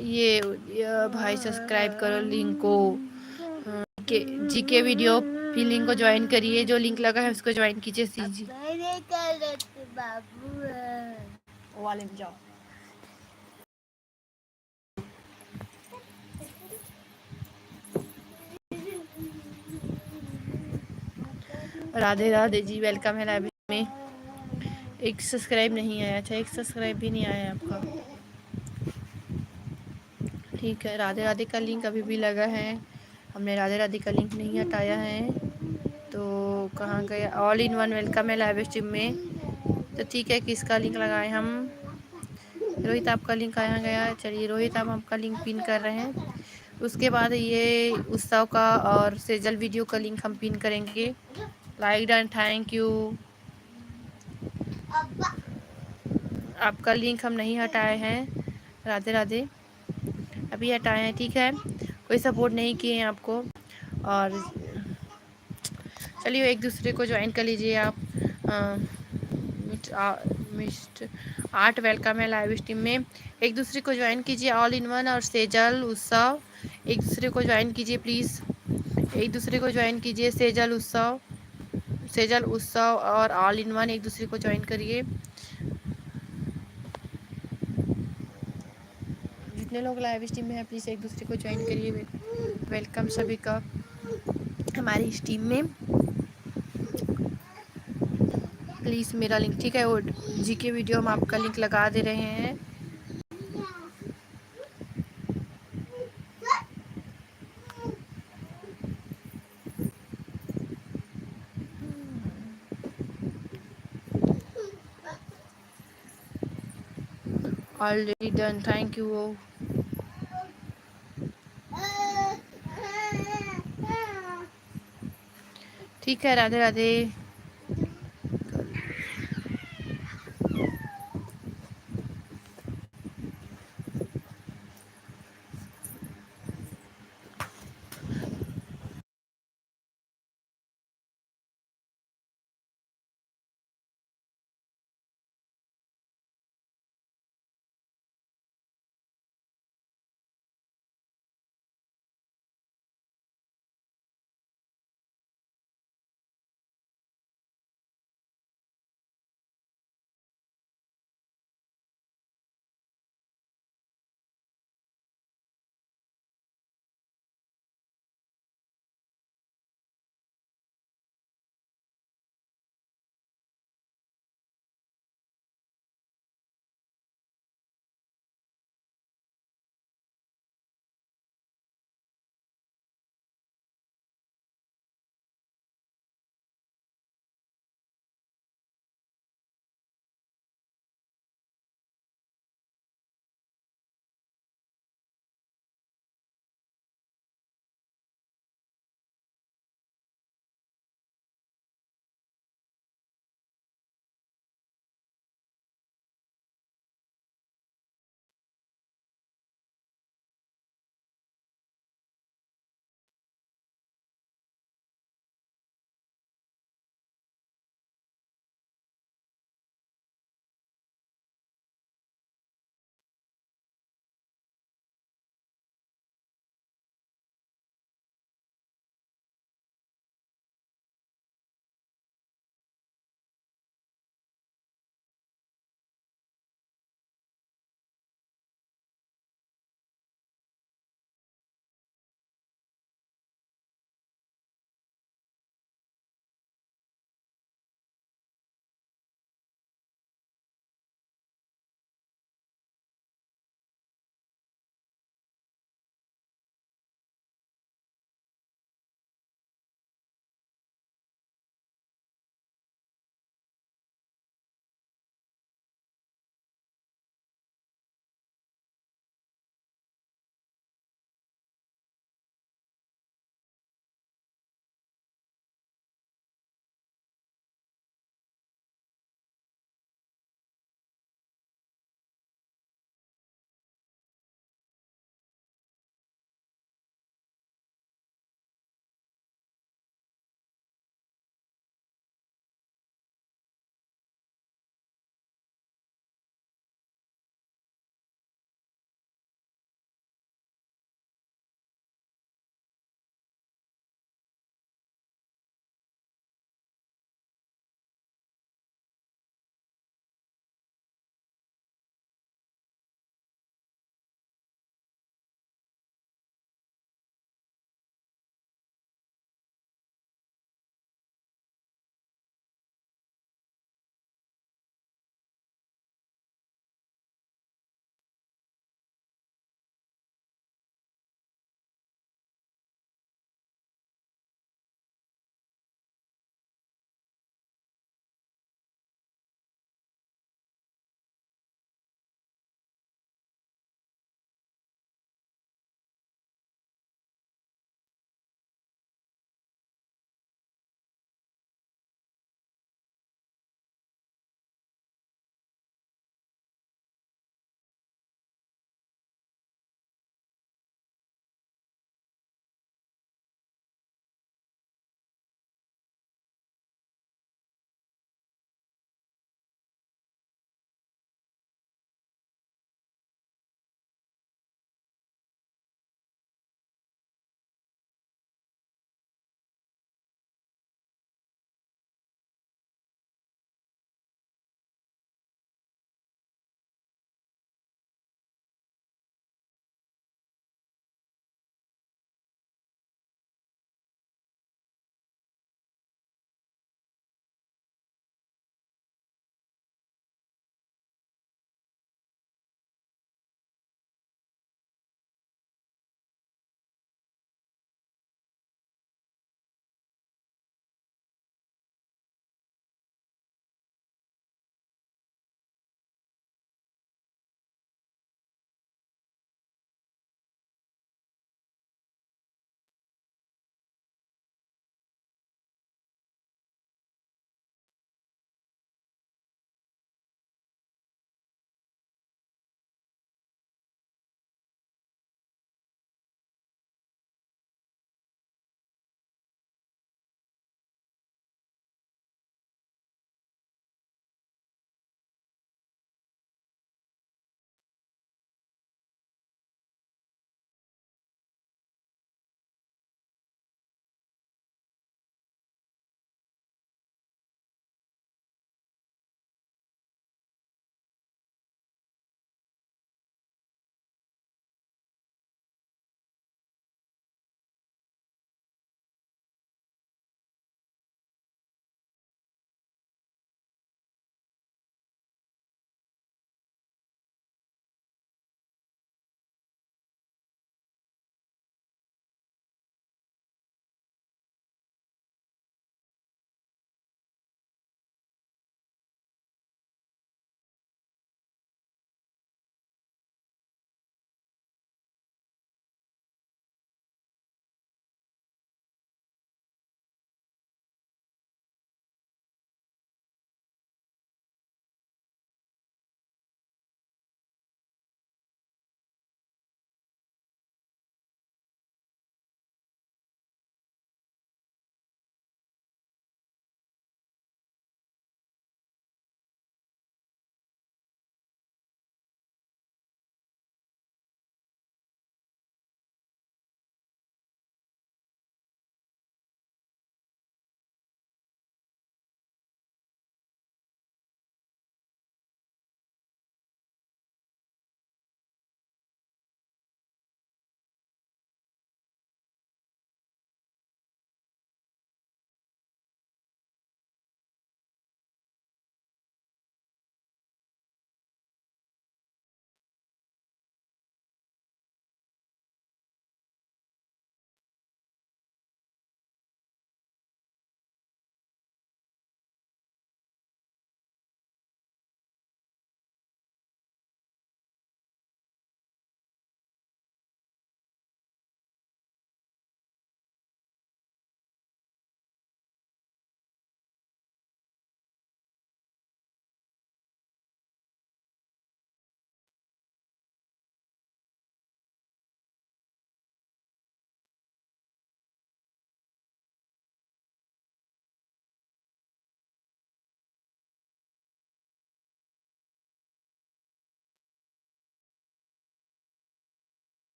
ये भाई सब्सक्राइब करो लिंक को, के जी के वीडियो भी लिंक को ज्वाइन करिए, जो लिंक लगा है उसको ज्वाइन कीजिए। सीजी बाबू वाले में जाओ। राधे राधे जी, वेलकम है लाइव में। एक सब्सक्राइब नहीं आया, अच्छा एक सब्सक्राइब भी नहीं आया आपका, ठीक है। राधे राधे का लिंक अभी भी लगा है, हमने राधे राधे का लिंक नहीं हटाया है। तो कहाँ गया? ऑल इन वन वेलकम है लाइव स्ट्रीम में। तो ठीक है, किसका लिंक लगाए हम? रोहित आपका लिंक आया गया, चलिए रोहित आप आपका लिंक पिन कर रहे हैं। उसके बाद ये उत्सव का और सेजल वीडियो का लिंक हम पिन करेंगे। Like done, thank you. आपका लिंक हम नहीं हटाए हैं, राधे राधे, अभी हटाए हैं, ठीक है। कोई सपोर्ट नहीं किए हैं आपको। और चलिए एक दूसरे को ज्वाइन कर लीजिए आप। मिस्टर आर्ट वेलकम है लाइव स्ट्रीम में। एक दूसरे को ज्वाइन कीजिए, ऑल इन वन और सेजल उत्सव, एक दूसरे को ज्वाइन कीजिए प्लीज़। एक दूसरे को ज्वाइन कीजिए, सेजल उत्सव और ऑल इन वन, एक दूसरे को ज्वाइन करिए। जितने लोग लाइव स्ट्रीम में हैं प्लीज़ एक दूसरे को ज्वाइन करिए। वेलकम सभी का हमारी स्ट्रीम में। प्लीज़ मेरा लिंक, ठीक है, वो जी के वीडियो हम आपका लिंक लगा दे रहे हैं। Already done, thank you. ठीक है, राधे राधे।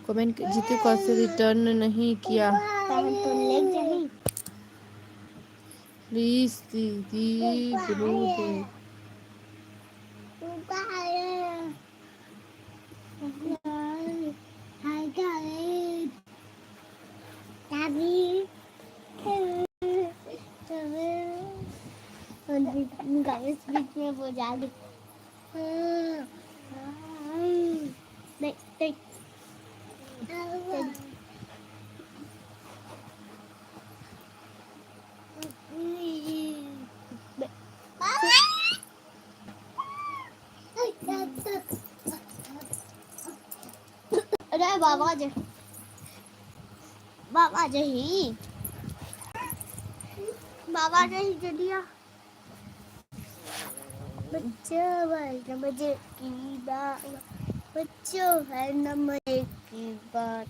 कमेंट जीतू का से रिटर्न नहीं किया प्लीज दीदी ब्लू दे गाइस बीच में वो जा रही देख देख अरे बाबा जी जल्दी आ बच्चों है न मजे की बात बच्चों है न मजे की बात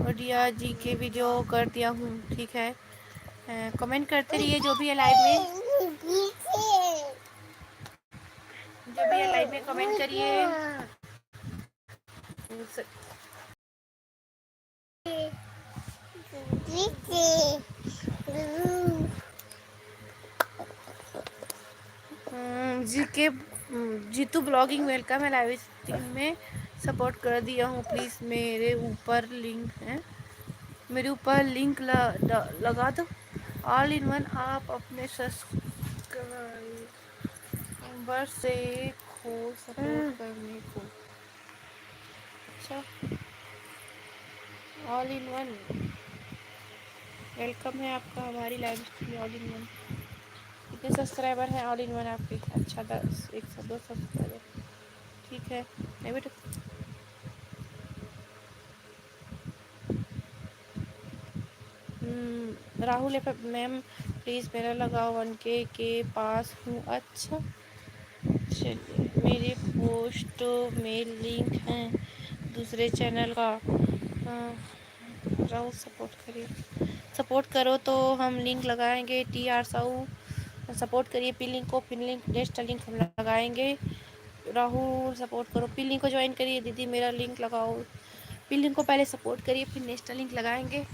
ओडिया जी के वीडियो कर दिया हूँ ठीक है कमेंट करते रहिए जो भी है लाइव में कमेंट करिए जी के जीतू ब्लॉगिंग वेलकम है लाइव स्ट्रीम में सपोर्ट कर दिया हूँ प्लीज़ मेरे ऊपर लिंक लगा दो ऑल इन वन आप अपने सब्सक्राइबर से खो सपोर्ट करने को अच्छा ऑल इन वन वेलकम है आपका हमारी live stream all in one कितने सब्सक्राइबर हैं ऑल इन वन आपके अच्छा 10 102 सब्सक्राइबर ठीक है नहीं बेटा राहुल मैम प्लीज़ मेरा लगाओ 1K के पास हूँ अच्छा चलिए मेरे पोस्ट में लिंक है दूसरे चैनल का राहुल सपोर्ट करो तो हम लिंक लगाएंगे TR साहू सपोर्ट करिए पिन लिंक नेक्स्ट लिंक हम लगाएंगे राहुल सपोर्ट करो पिन लिंक को ज्वाइन करिए दीदी मेरा लिंक लगाओ पिन लिंक को पहले सपोर्ट करिए फिर नेक्स्ट लिंक लगाएंगे